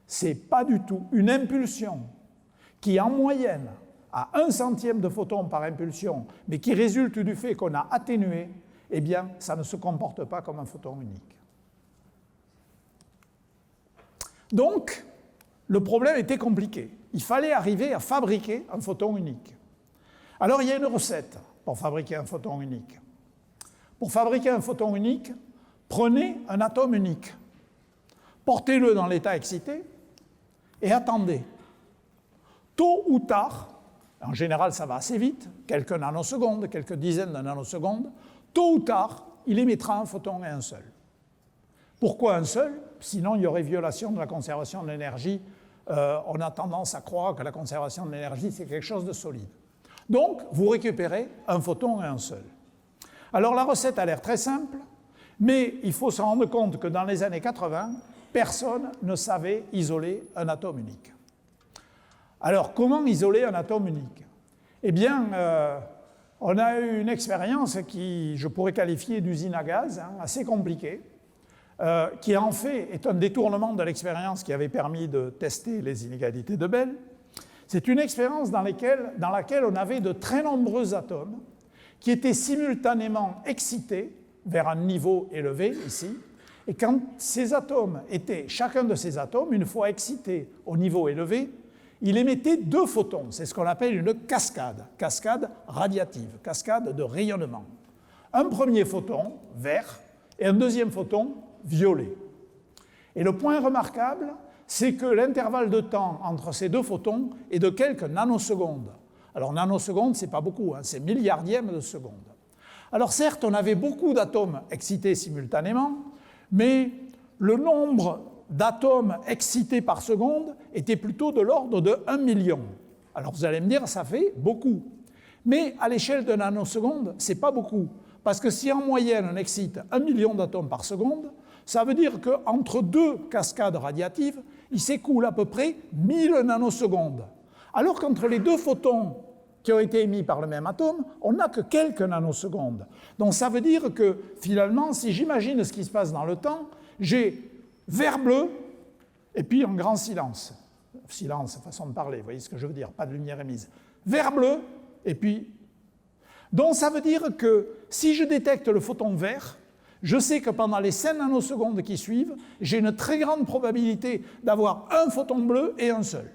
Ce n'est pas du tout une impulsion qui, en moyenne, a 1/100 de photon par impulsion, mais qui résulte du fait qu'on a atténué, eh bien ça ne se comporte pas comme un photon unique. Donc, le problème était compliqué. Il fallait arriver à fabriquer un photon unique. Alors, il y a une recette pour fabriquer un photon unique. Pour fabriquer un photon unique, prenez un atome unique, portez-le dans l'état excité et attendez. Tôt ou tard, en général ça va assez vite, quelques nanosecondes, quelques dizaines de nanosecondes, tôt ou tard, il émettra un photon et un seul. Pourquoi un seul? Sinon, il y aurait violation de la conservation de l'énergie. On a tendance à croire que la conservation de l'énergie, c'est quelque chose de solide. Donc, vous récupérez un photon et un seul. Alors, la recette a l'air très simple, mais il faut se rendre compte que dans les années 80, personne ne savait isoler un atome unique. Alors, comment isoler un atome unique? Eh bien, on a eu une expérience qui, je pourrais qualifier d'usine à gaz, assez compliquée, qui en fait est un détournement de l'expérience qui avait permis de tester les inégalités de Bell. C'est une expérience dans laquelle on avait de très nombreux atomes qui étaient simultanément excités vers un niveau élevé, ici, et quand ces atomes chacun de ces atomes, une fois excité au niveau élevé, il émettait 2 photons. C'est ce qu'on appelle une cascade radiative, cascade de rayonnement. Un premier photon, vert, et un deuxième photon, violet. Et le point remarquable, c'est que l'intervalle de temps entre ces 2 photons est de quelques nanosecondes. Alors nanosecondes, ce n'est pas beaucoup, c'est milliardième de seconde. Alors certes, on avait beaucoup d'atomes excités simultanément, mais le nombre d'atomes excités par seconde était plutôt de l'ordre de 1 million. Alors vous allez me dire, ça fait beaucoup. Mais à l'échelle de nanosecondes, ce n'est pas beaucoup. Parce que si en moyenne on excite 1 million d'atomes par seconde, ça veut dire qu'entre 2 cascades radiatives, il s'écoule à peu près 1000 nanosecondes. Alors qu'entre les 2 photons qui ont été émis par le même atome, on n'a que quelques nanosecondes. Donc ça veut dire que finalement, si j'imagine ce qui se passe dans le temps, j'ai vert-bleu et puis un grand silence. Silence, façon de parler, vous voyez ce que je veux dire, pas de lumière émise. Vert-bleu et puis... Donc ça veut dire que si je détecte le photon vert, je sais que pendant les 5 nanosecondes qui suivent, j'ai une très grande probabilité d'avoir un photon bleu et un seul.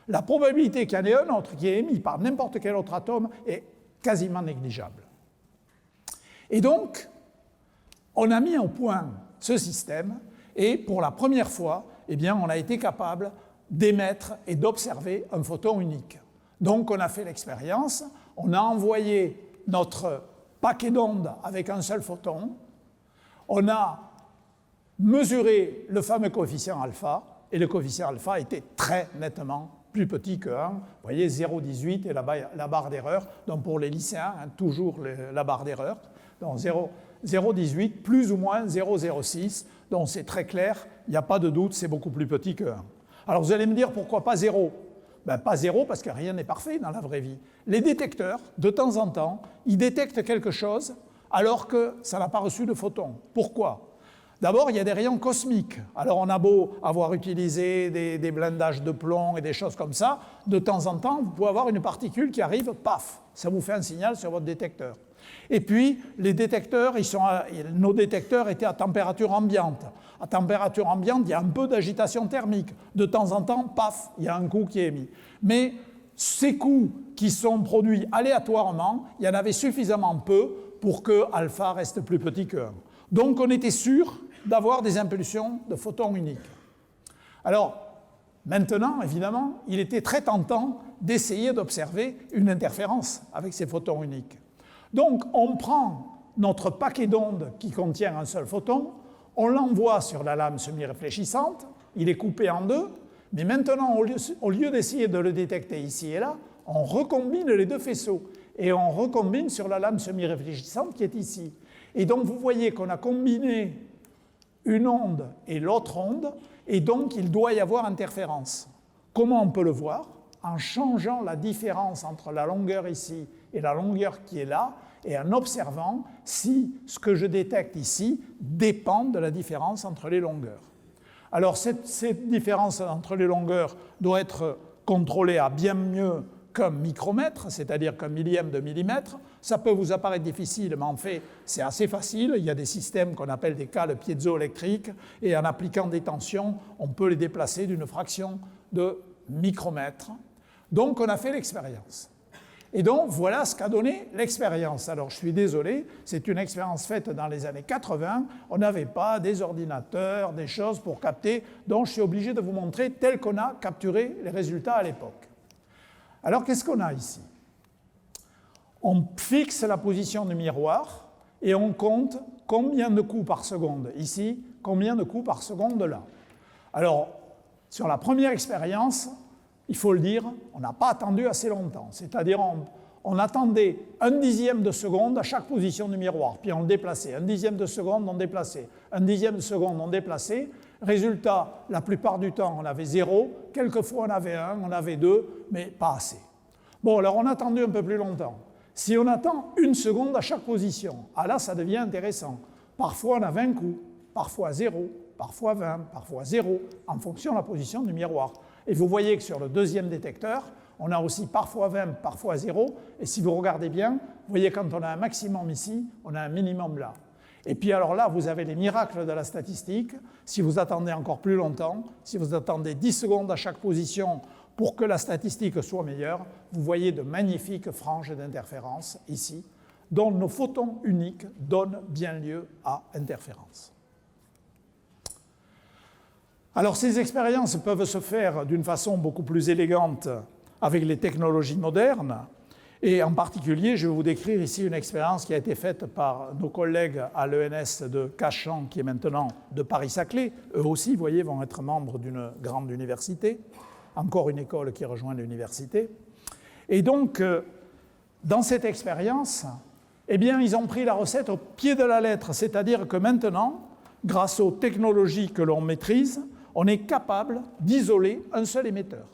La probabilité qu'il y en ait un autre qui est émis par n'importe quel autre atome est quasiment négligeable. Et donc, on a mis au point ce système et pour la première fois, eh bien, on a été capable d'émettre et d'observer un photon unique. Donc on a fait l'expérience, on a envoyé notre paquet d'ondes avec un seul photon, on a mesuré le fameux coefficient alpha, et le coefficient alpha était très nettement plus petit que 1. Vous voyez, 0,18 et la barre d'erreur. Donc pour les lycéens, toujours la barre d'erreur. Donc 0,18 plus ou moins 0,06. Donc c'est très clair, il n'y a pas de doute, c'est beaucoup plus petit que 1. Alors vous allez me dire pourquoi pas 0 ? Ben, pas 0 parce que rien n'est parfait dans la vraie vie. Les détecteurs, de temps en temps, ils détectent quelque chose alors que ça n'a pas reçu de photons. Pourquoi ? D'abord, il y a des rayons cosmiques. Alors on a beau avoir utilisé des blindages de plomb et des choses comme ça, de temps en temps, vous pouvez avoir une particule qui arrive, paf, ça vous fait un signal sur votre détecteur. Et puis, les détecteurs, nos détecteurs étaient à température ambiante. À température ambiante, il y a un peu d'agitation thermique. De temps en temps, paf, il y a un coup qui est émis. Mais ces coups qui sont produits aléatoirement, il y en avait suffisamment peu pour que alpha reste plus petit que 1. Donc on était sûr d'avoir des impulsions de photons uniques. Alors, maintenant, évidemment, il était très tentant d'essayer d'observer une interférence avec ces photons uniques. Donc, on prend notre paquet d'ondes qui contient un seul photon, on l'envoie sur la lame semi-réfléchissante, il est coupé en deux, mais maintenant, au lieu d'essayer de le détecter ici et là, on recombine les deux faisceaux et on recombine sur la lame semi-réfléchissante qui est ici. Et donc, vous voyez qu'on a combiné une onde et l'autre onde, et donc il doit y avoir interférence. Comment on peut le voir ? En changeant la différence entre la longueur ici et la longueur qui est là, et en observant si ce que je détecte ici dépend de la différence entre les longueurs. Alors cette différence entre les longueurs doit être contrôlée à bien mieux qu'un micromètre, c'est-à-dire qu'un millième de millimètre. Ça peut vous apparaître difficile, mais en fait, c'est assez facile. Il y a des systèmes qu'on appelle des cales piézoélectriques, et en appliquant des tensions, on peut les déplacer d'une fraction de micromètre. Donc, on a fait l'expérience. Et donc, voilà ce qu'a donné l'expérience. Alors, je suis désolé, c'est une expérience faite dans les années 80. On n'avait pas des ordinateurs, des choses pour capter, donc je suis obligé de vous montrer tel qu'on a capturé les résultats à l'époque. Alors, qu'est-ce qu'on a ici ? On fixe la position du miroir et on compte combien de coups par seconde ici, combien de coups par seconde là. Alors, sur la première expérience, il faut le dire, on n'a pas attendu assez longtemps. C'est-à-dire, on attendait 1/10 de seconde à chaque position du miroir, puis on le déplaçait. 1/10 de seconde, on déplaçait. 1/10 de seconde, on déplaçait. Résultat, la plupart du temps, on avait 0. Quelquefois, on avait 1, on avait 2, mais pas assez. Bon, alors on a attendu un peu plus longtemps. Si on attend 1 seconde à chaque position, ah là, ça devient intéressant. Parfois, on a 20 coups, parfois 0, parfois 20, parfois 0, en fonction de la position du miroir. Et vous voyez que sur le deuxième détecteur, on a aussi parfois 20, parfois 0. Et si vous regardez bien, vous voyez quand on a un maximum ici, on a un minimum là. Et puis alors là, vous avez les miracles de la statistique. Si vous attendez encore plus longtemps, si vous attendez 10 secondes à chaque position pour que la statistique soit meilleure, vous voyez de magnifiques franges d'interférence ici, dont nos photons uniques donnent bien lieu à interférence. Alors ces expériences peuvent se faire d'une façon beaucoup plus élégante avec les technologies modernes, et en particulier, je vais vous décrire ici une expérience qui a été faite par nos collègues à l'ENS de Cachan, qui est maintenant de Paris-Saclay. Eux aussi, vous voyez, vont être membres d'une grande université, encore une école qui rejoint l'université. Et donc, dans cette expérience, eh bien, ils ont pris la recette au pied de la lettre, c'est-à-dire que maintenant, grâce aux technologies que l'on maîtrise, on est capable d'isoler un seul émetteur.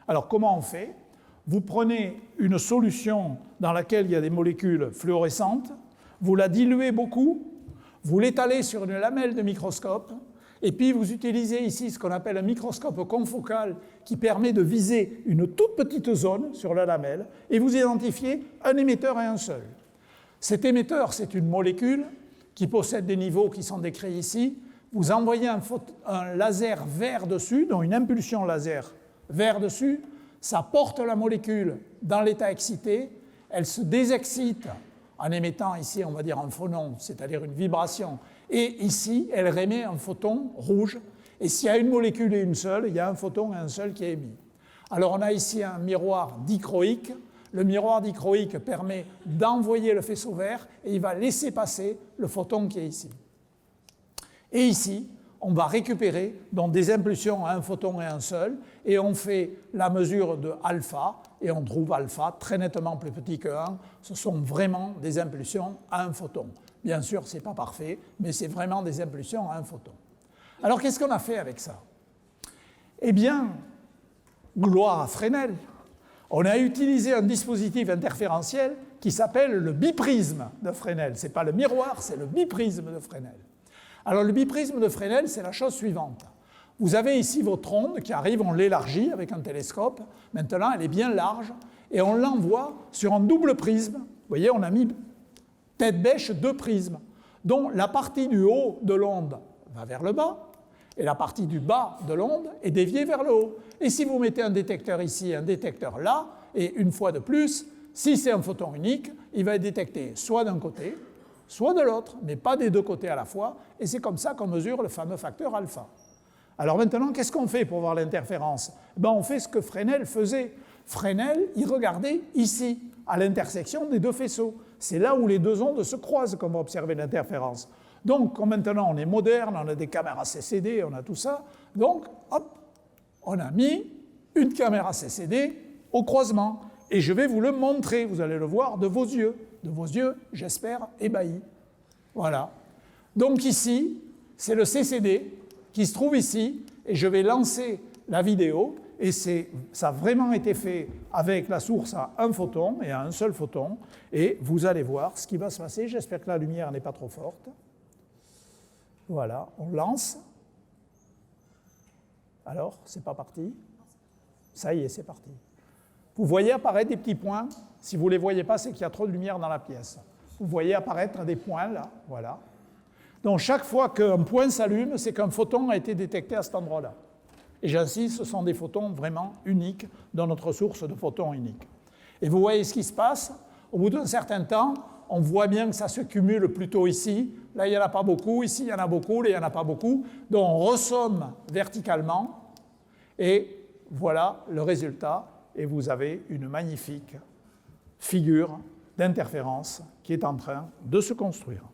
Alors, comment on fait ? Vous prenez une solution dans laquelle il y a des molécules fluorescentes, vous la diluez beaucoup, vous l'étalez sur une lamelle de microscope, et puis vous utilisez ici ce qu'on appelle un microscope confocal qui permet de viser une toute petite zone sur la lamelle, et vous identifiez un émetteur et un seul. Cet émetteur, c'est une molécule qui possède des niveaux qui sont décrits ici. Vous envoyez un laser vert dessus, donc une impulsion laser vert dessus, ça porte la molécule dans l'état excité, elle se désexcite en émettant ici, on va dire, un phonon, c'est-à-dire une vibration, et ici, elle rémet un photon rouge, et s'il y a une molécule et une seule, il y a un photon et un seul qui est émis. Alors on a ici un miroir dichroïque. Le miroir dichroïque permet d'envoyer le faisceau vert, et il va laisser passer le photon qui est ici. Et ici, on va récupérer donc des impulsions à un photon et un seul, et on fait la mesure de alpha, et on trouve alpha très nettement plus petit que 1. Ce sont vraiment des impulsions à un photon. Bien sûr, ce n'est pas parfait, mais c'est vraiment des impulsions à un photon. Alors, qu'est-ce qu'on a fait avec ça? Eh bien, gloire à Fresnel, on a utilisé un dispositif interférentiel qui s'appelle le biprisme de Fresnel. Ce n'est pas le miroir, c'est le biprisme de Fresnel. Alors, le biprisme de Fresnel, c'est la chose suivante. Vous avez ici votre onde qui arrive, on l'élargit avec un télescope. Maintenant, elle est bien large et on l'envoie sur un double prisme. Vous voyez, on a mis tête bêche 2 prismes, dont la partie du haut de l'onde va vers le bas et la partie du bas de l'onde est déviée vers le haut. Et si vous mettez un détecteur ici et un détecteur là, et une fois de plus, si c'est un photon unique, il va être détecté soit d'un côté, soit de l'autre, mais pas des deux côtés à la fois, et c'est comme ça qu'on mesure le fameux facteur alpha. Alors maintenant, qu'est-ce qu'on fait pour voir l'interférence? On fait ce que Fresnel faisait. Fresnel, il regardait ici, à l'intersection des deux faisceaux. C'est là où les deux ondes se croisent qu'on va observer l'interférence. Donc, comme maintenant on est moderne, on a des caméras CCD, on a tout ça, donc, hop, on a mis une caméra CCD au croisement. Et je vais vous le montrer, vous allez le voir de vos yeux, j'espère, ébahis. Voilà. Donc ici, c'est le CCD qui se trouve ici, et je vais lancer la vidéo, et ça a vraiment été fait avec la source à un photon, et à un seul photon, et vous allez voir ce qui va se passer. J'espère que la lumière n'est pas trop forte. Voilà, on lance. Alors, c'est pas parti? Ça y est, c'est parti. Vous voyez apparaître des petits points. Si vous ne les voyez pas, c'est qu'il y a trop de lumière dans la pièce. Vous voyez apparaître des points là, voilà. Donc chaque fois qu'un point s'allume, c'est qu'un photon a été détecté à cet endroit-là. Et j'insiste, ce sont des photons vraiment uniques dans notre source de photons uniques. Et vous voyez ce qui se passe. Au bout d'un certain temps, on voit bien que ça se cumule plutôt ici. Là, il n'y en a pas beaucoup. Ici, il y en a beaucoup. Là, il n'y en a pas beaucoup. Donc on ressomme verticalement. Et voilà le résultat. Et vous avez une magnifique figure d'interférence qui est en train de se construire.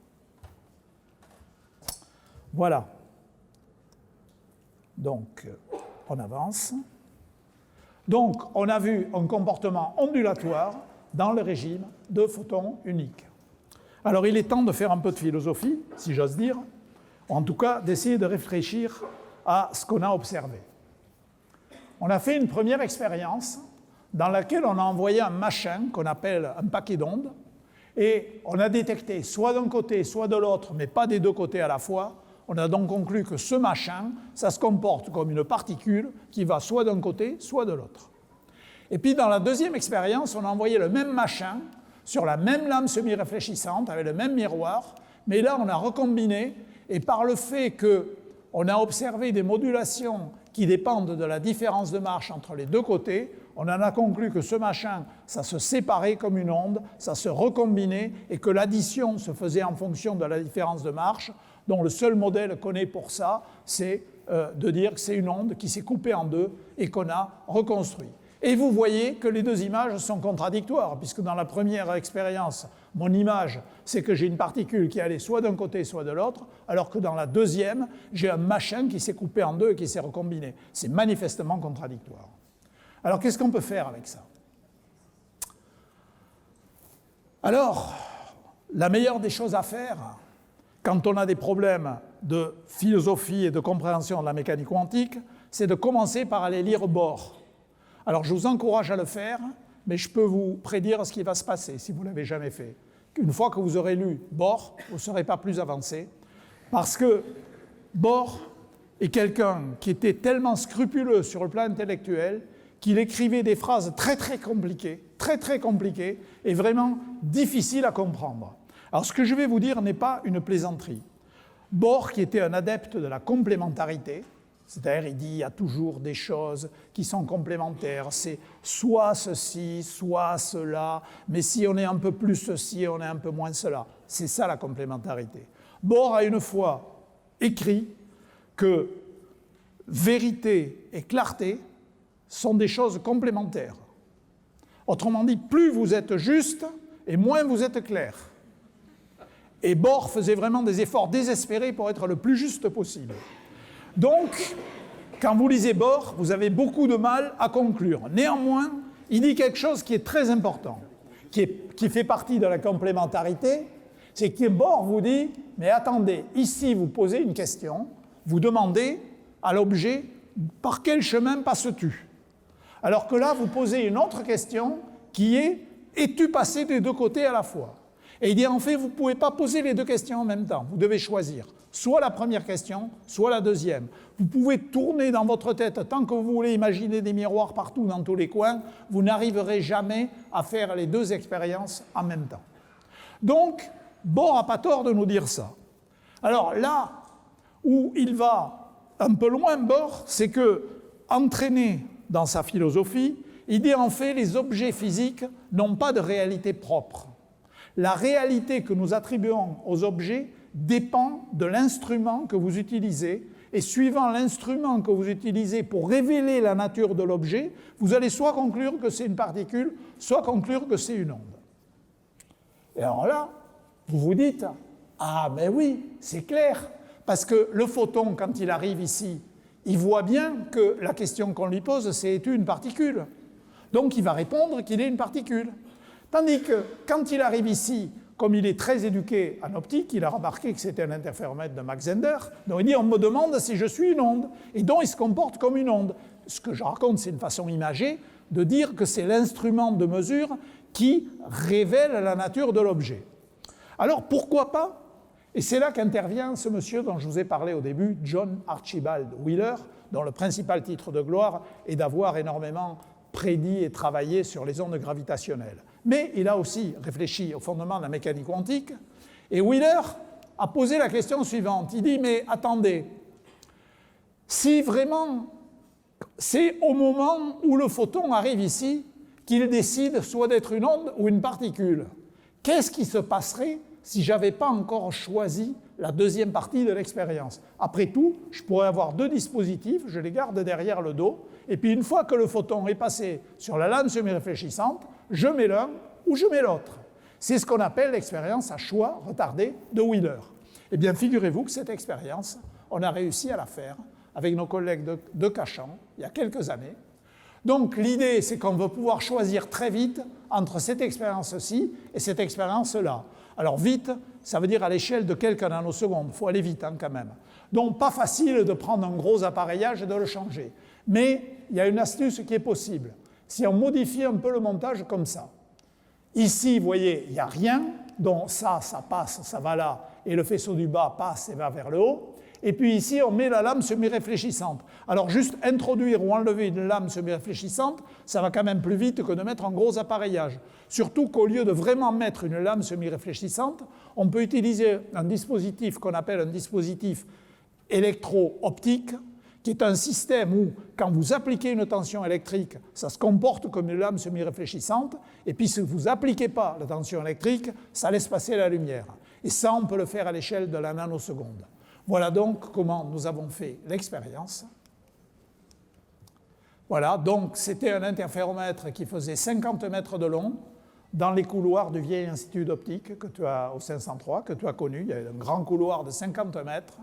Voilà. Donc, on avance. Donc, on a vu un comportement ondulatoire dans le régime de photons uniques. Alors, il est temps de faire un peu de philosophie, si j'ose dire, ou en tout cas d'essayer de réfléchir à ce qu'on a observé. On a fait une première expérience dans laquelle on a envoyé un machin qu'on appelle un paquet d'ondes, et on a détecté soit d'un côté, soit de l'autre, mais pas des deux côtés à la fois. On a donc conclu que ce machin, ça se comporte comme une particule qui va soit d'un côté, soit de l'autre. Et puis dans la deuxième expérience, on a envoyé le même machin sur la même lame semi-réfléchissante, avec le même miroir, mais là on a recombiné, et par le fait qu'on a observé des modulations qui dépendent de la différence de marche entre les deux côtés, on en a conclu que ce machin, ça se séparait comme une onde, ça se recombinait, et que l'addition se faisait en fonction de la différence de marche, dont le seul modèle qu'on ait pour ça, c'est de dire que c'est une onde qui s'est coupée en deux et qu'on a reconstruit. Et vous voyez que les deux images sont contradictoires, puisque dans la première expérience, mon image, c'est que j'ai une particule qui allait soit d'un côté, soit de l'autre, alors que dans la deuxième, j'ai un machin qui s'est coupé en deux et qui s'est recombiné. C'est manifestement contradictoire. Alors, qu'est-ce qu'on peut faire avec ça? Alors, la meilleure des choses à faire, quand on a des problèmes de philosophie et de compréhension de la mécanique quantique, c'est de commencer par aller lire Bohr. Alors je vous encourage à le faire, mais je peux vous prédire ce qui va se passer si vous ne l'avez jamais fait. Une fois que vous aurez lu Bohr, vous ne serez pas plus avancé, parce que Bohr est quelqu'un qui était tellement scrupuleux sur le plan intellectuel qu'il écrivait des phrases très compliquées, et vraiment difficiles à comprendre. Alors, ce que je vais vous dire n'est pas une plaisanterie. Bohr, qui était un adepte de la complémentarité, c'est-à-dire il dit qu'il y a toujours des choses qui sont complémentaires, c'est soit ceci, soit cela, mais si on est un peu plus ceci, on est un peu moins cela. C'est ça la complémentarité. Bohr a une fois écrit que vérité et clarté sont des choses complémentaires. Autrement dit, plus vous êtes juste et moins vous êtes clair. Et Bohr faisait vraiment des efforts désespérés pour être le plus juste possible. Donc, quand vous lisez Bohr, vous avez beaucoup de mal à conclure. Néanmoins, il dit quelque chose qui est très important, qui fait partie de la complémentarité, C'est que Bohr vous dit, mais attendez, ici vous posez une question, vous demandez à l'objet par quel chemin passes-tu? Alors que là, vous posez une autre question qui est, es-tu passé des deux côtés à la fois? Et il dit, en fait, vous ne pouvez pas poser les deux questions en même temps, vous devez choisir. Soit la première question, soit la deuxième. Vous pouvez tourner dans votre tête tant que vous voulez imaginer des miroirs partout dans tous les coins, vous n'arriverez jamais à faire les deux expériences en même temps. Donc, Bohr n'a pas tort de nous dire ça. Alors là où il va un peu loin, Bohr, c'est que, entraîné dans sa philosophie, il dit en fait les objets physiques n'ont pas de réalité propre. La réalité que nous attribuons aux objets dépend de l'instrument que vous utilisez, et suivant l'instrument que vous utilisez pour révéler la nature de l'objet, vous allez soit conclure que c'est une particule, soit conclure que c'est une onde. Et alors là, vous vous dites, ah mais oui, c'est clair, parce que le photon, quand il arrive ici, il voit bien que la question qu'on lui pose, c'est es-tu une particule? Donc il va répondre qu'il est une particule. Tandis que quand il arrive ici, comme il est très éduqué en optique, il a remarqué que c'était un interféromètre de Mach-Zehnder, donc il dit on me demande si je suis une onde, et donc il se comporte comme une onde. Ce que je raconte, c'est une façon imagée de dire que c'est l'instrument de mesure qui révèle la nature de l'objet. Alors pourquoi pas? Et c'est là qu'intervient ce monsieur dont je vous ai parlé au début, John Archibald Wheeler, dont le principal titre de gloire est d'avoir énormément prédit et travaillé sur les ondes gravitationnelles. Mais il a aussi réfléchi au fondement de la mécanique quantique, et Wheeler a posé la question suivante. Il dit, mais attendez, si vraiment c'est au moment où le photon arrive ici qu'il décide soit d'être une onde ou une particule, qu'est-ce qui se passerait si je n'avais pas encore choisi la deuxième partie de l'expérience? Après tout, je pourrais avoir deux dispositifs, je les garde derrière le dos, et puis une fois que le photon est passé sur la lame semi-réfléchissante, je mets l'un ou je mets l'autre. C'est ce qu'on appelle l'expérience à choix retardé de Wheeler. Eh bien, figurez-vous que cette expérience, on a réussi à la faire avec nos collègues de Cachan il y a quelques années. Donc l'idée, c'est qu'on veut pouvoir choisir très vite entre cette expérience-ci et cette expérience-là. Alors vite, ça veut dire à l'échelle de quelques nanosecondes. Il faut aller vite quand même. Donc pas facile de prendre un gros appareillage et de le changer. Mais il y a une astuce qui est possible. Si on modifie un peu le montage comme ça. Ici, vous voyez, il n'y a rien. Donc ça passe, ça va là. Et le faisceau du bas passe et va vers le haut. Et puis ici, on met la lame semi-réfléchissante. Alors juste introduire ou enlever une lame semi-réfléchissante, ça va quand même plus vite que de mettre un gros appareillage. Surtout qu'au lieu de vraiment mettre une lame semi-réfléchissante, on peut utiliser un dispositif qu'on appelle un dispositif électro-optique, qui est un système où, quand vous appliquez une tension électrique, ça se comporte comme une lame semi-réfléchissante, et puis si vous n'appliquez pas la tension électrique, ça laisse passer la lumière. Et ça, on peut le faire à l'échelle de la nanoseconde. Voilà donc comment nous avons fait l'expérience. Voilà, donc c'était un interféromètre qui faisait 50 mètres de long dans les couloirs du vieil institut d'optique que tu as au 503, que tu as connu. Il y avait un grand couloir de 50 mètres.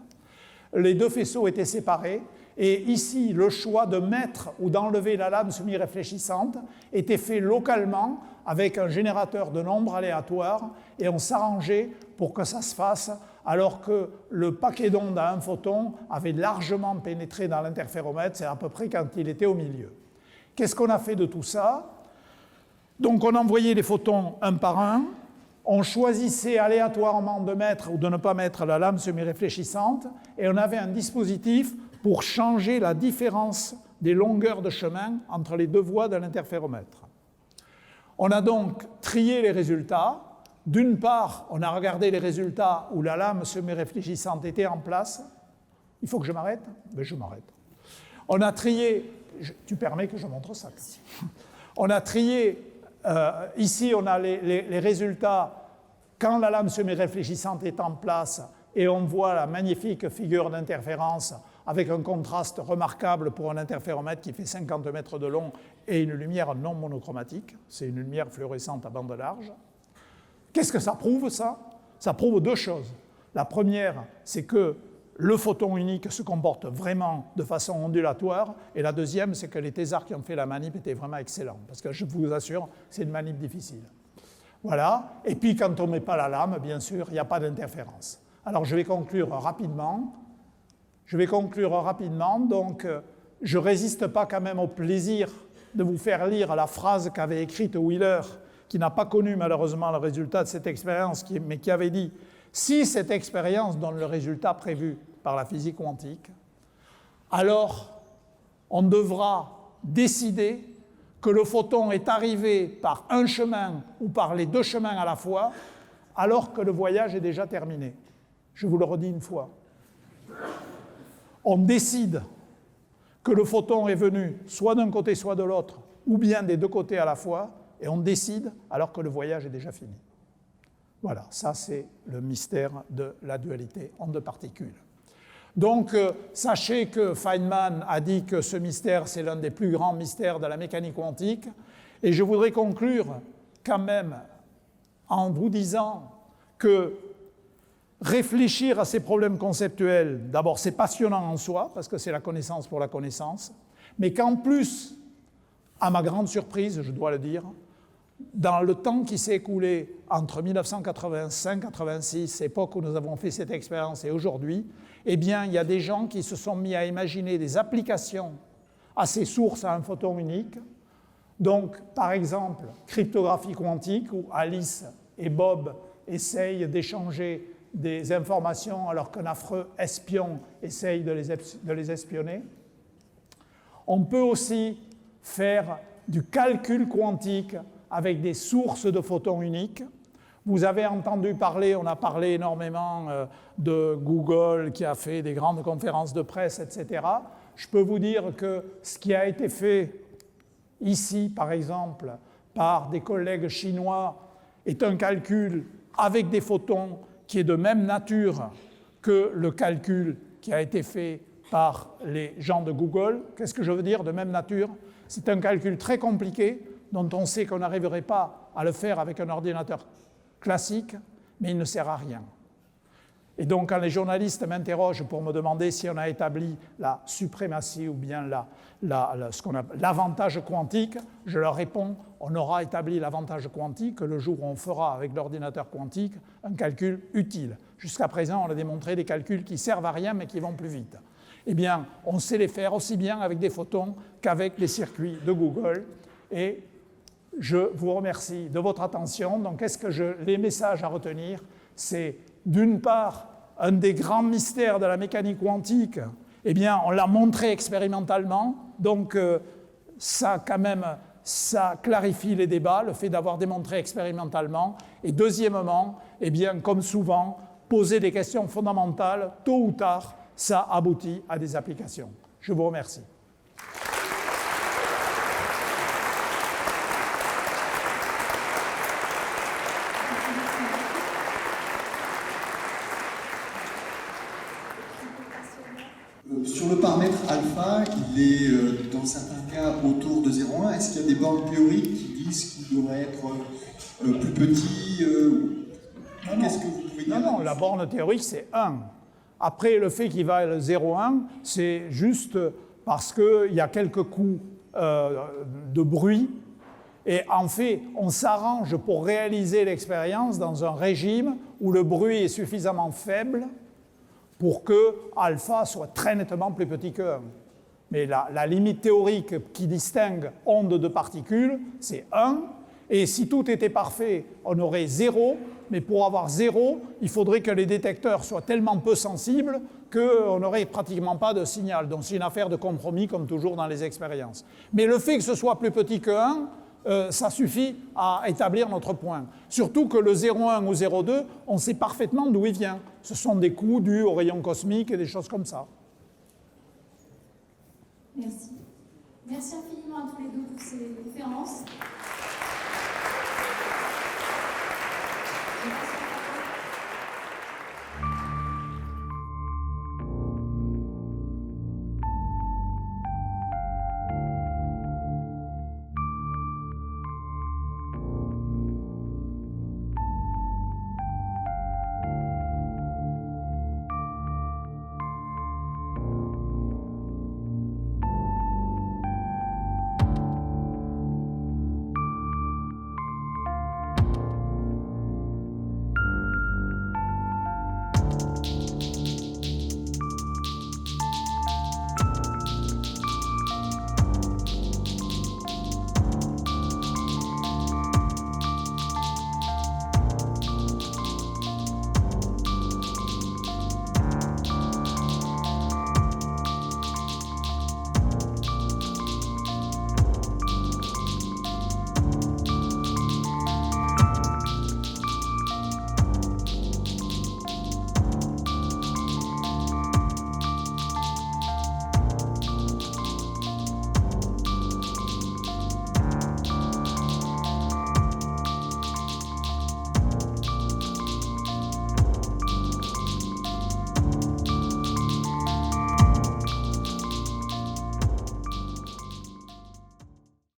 Les deux faisceaux étaient séparés. Et ici, le choix de mettre ou d'enlever la lame semi-réfléchissante était fait localement avec un générateur de nombres aléatoires, et on s'arrangeait pour que ça se fasse alors que le paquet d'ondes à un photon avait largement pénétré dans l'interféromètre, c'est à peu près quand il était au milieu. Qu'est-ce qu'on a fait de tout ça? Donc on envoyait les photons un par un, on choisissait aléatoirement de mettre ou de ne pas mettre la lame semi-réfléchissante, et on avait un dispositif pour changer la différence des longueurs de chemin entre les deux voies de l'interféromètre. On a donc trié les résultats. D'une part, on a regardé les résultats où la lame semi-réfléchissante était en place. Il faut que je m'arrête? Ben, je m'arrête. On a trié... Tu permets que je montre ça? On a trié... ici, on a les résultats quand la lame semi-réfléchissante est en place, et on voit la magnifique figure d'interférence avec un contraste remarquable pour un interféromètre qui fait 50 mètres de long et une lumière non monochromatique. C'est une lumière fluorescente à bande large. Qu'est-ce que ça prouve, ça? Ça prouve deux choses. La première, c'est que le photon unique se comporte vraiment de façon ondulatoire. Et la deuxième, c'est que les thésards qui ont fait la manip étaient vraiment excellents. Parce que je vous assure, c'est une manip difficile. Voilà. Et puis, quand on ne met pas la lame, bien sûr, il n'y a pas d'interférence. Alors, je vais conclure rapidement. Donc, je ne résiste pas quand même au plaisir de vous faire lire la phrase qu'avait écrite Wheeler, qui n'a pas connu malheureusement le résultat de cette expérience, mais qui avait dit « Si cette expérience donne le résultat prévu par la physique quantique, alors on devra décider que le photon est arrivé par un chemin ou par les deux chemins à la fois, alors que le voyage est déjà terminé. » Je vous le redis une fois. On décide que le photon est venu soit d'un côté, soit de l'autre, ou bien des deux côtés à la fois, et on décide alors que le voyage est déjà fini. Voilà, ça c'est le mystère de la dualité onde-particule. Donc, sachez que Feynman a dit que ce mystère, c'est l'un des plus grands mystères de la mécanique quantique, et je voudrais conclure quand même en vous disant que réfléchir à ces problèmes conceptuels, d'abord c'est passionnant en soi, parce que c'est la connaissance pour la connaissance, mais qu'en plus, à ma grande surprise, je dois le dire, dans le temps qui s'est écoulé entre 1985-86, époque où nous avons fait cette expérience, et aujourd'hui, eh bien, il y a des gens qui se sont mis à imaginer des applications à ces sources à un photon unique. Donc, par exemple, cryptographie quantique, où Alice et Bob essayent d'échanger des informations alors qu'un affreux espion essaye de les espionner. On peut aussi faire du calcul quantique avec des sources de photons uniques. Vous avez entendu parler, on a parlé énormément de Google qui a fait des grandes conférences de presse, etc. Je peux vous dire que ce qui a été fait ici, par exemple, par des collègues chinois, est un calcul avec des photons qui est de même nature que le calcul qui a été fait par les gens de Google. Qu'est-ce que je veux dire de même nature? C'est un calcul très compliqué dont on sait qu'on n'arriverait pas à le faire avec un ordinateur classique, mais il ne sert à rien. Et donc, quand les journalistes m'interrogent pour me demander si on a établi la suprématie ou bien ce qu'on appelle l'avantage quantique, je leur réponds, on aura établi l'avantage quantique le jour où on fera avec l'ordinateur quantique un calcul utile. Jusqu'à présent, on a démontré des calculs qui servent à rien mais qui vont plus vite. Eh bien, on sait les faire aussi bien avec des photons qu'avec les circuits de Google. Et je vous remercie de votre attention. Donc, les messages à retenir, c'est d'une part, un des grands mystères de la mécanique quantique, eh bien, on l'a montré expérimentalement, donc ça clarifie les débats, le fait d'avoir démontré expérimentalement. Et deuxièmement, eh bien, comme souvent, poser des questions fondamentales, tôt ou tard, ça aboutit à des applications. Je vous remercie. Sur le paramètre alpha, il est dans certains cas autour de 0,1. Est-ce qu'il y a des bornes théoriques qui disent qu'il devrait être plus petit Qu'est-ce que vous pouvez dire? Non, la borne théorique, c'est 1. Après, le fait qu'il va à 0,1, c'est juste parce qu'il y a quelques coups de bruit. Et en fait, on s'arrange pour réaliser l'expérience dans un régime où le bruit est suffisamment faible pour que alpha soit très nettement plus petit que 1. Mais la limite théorique qui distingue onde de particules, c'est 1. Et si tout était parfait, on aurait 0. Mais pour avoir 0, il faudrait que les détecteurs soient tellement peu sensibles qu'on n'aurait pratiquement pas de signal. Donc c'est une affaire de compromis, comme toujours dans les expériences. Mais le fait que ce soit plus petit que 1, ça suffit à établir notre point. Surtout que le 0,1 ou 0,2, on sait parfaitement d'où il vient. Ce sont des coups dus aux rayons cosmiques et des choses comme ça. Merci. Merci infiniment à tous les deux pour ces conférences.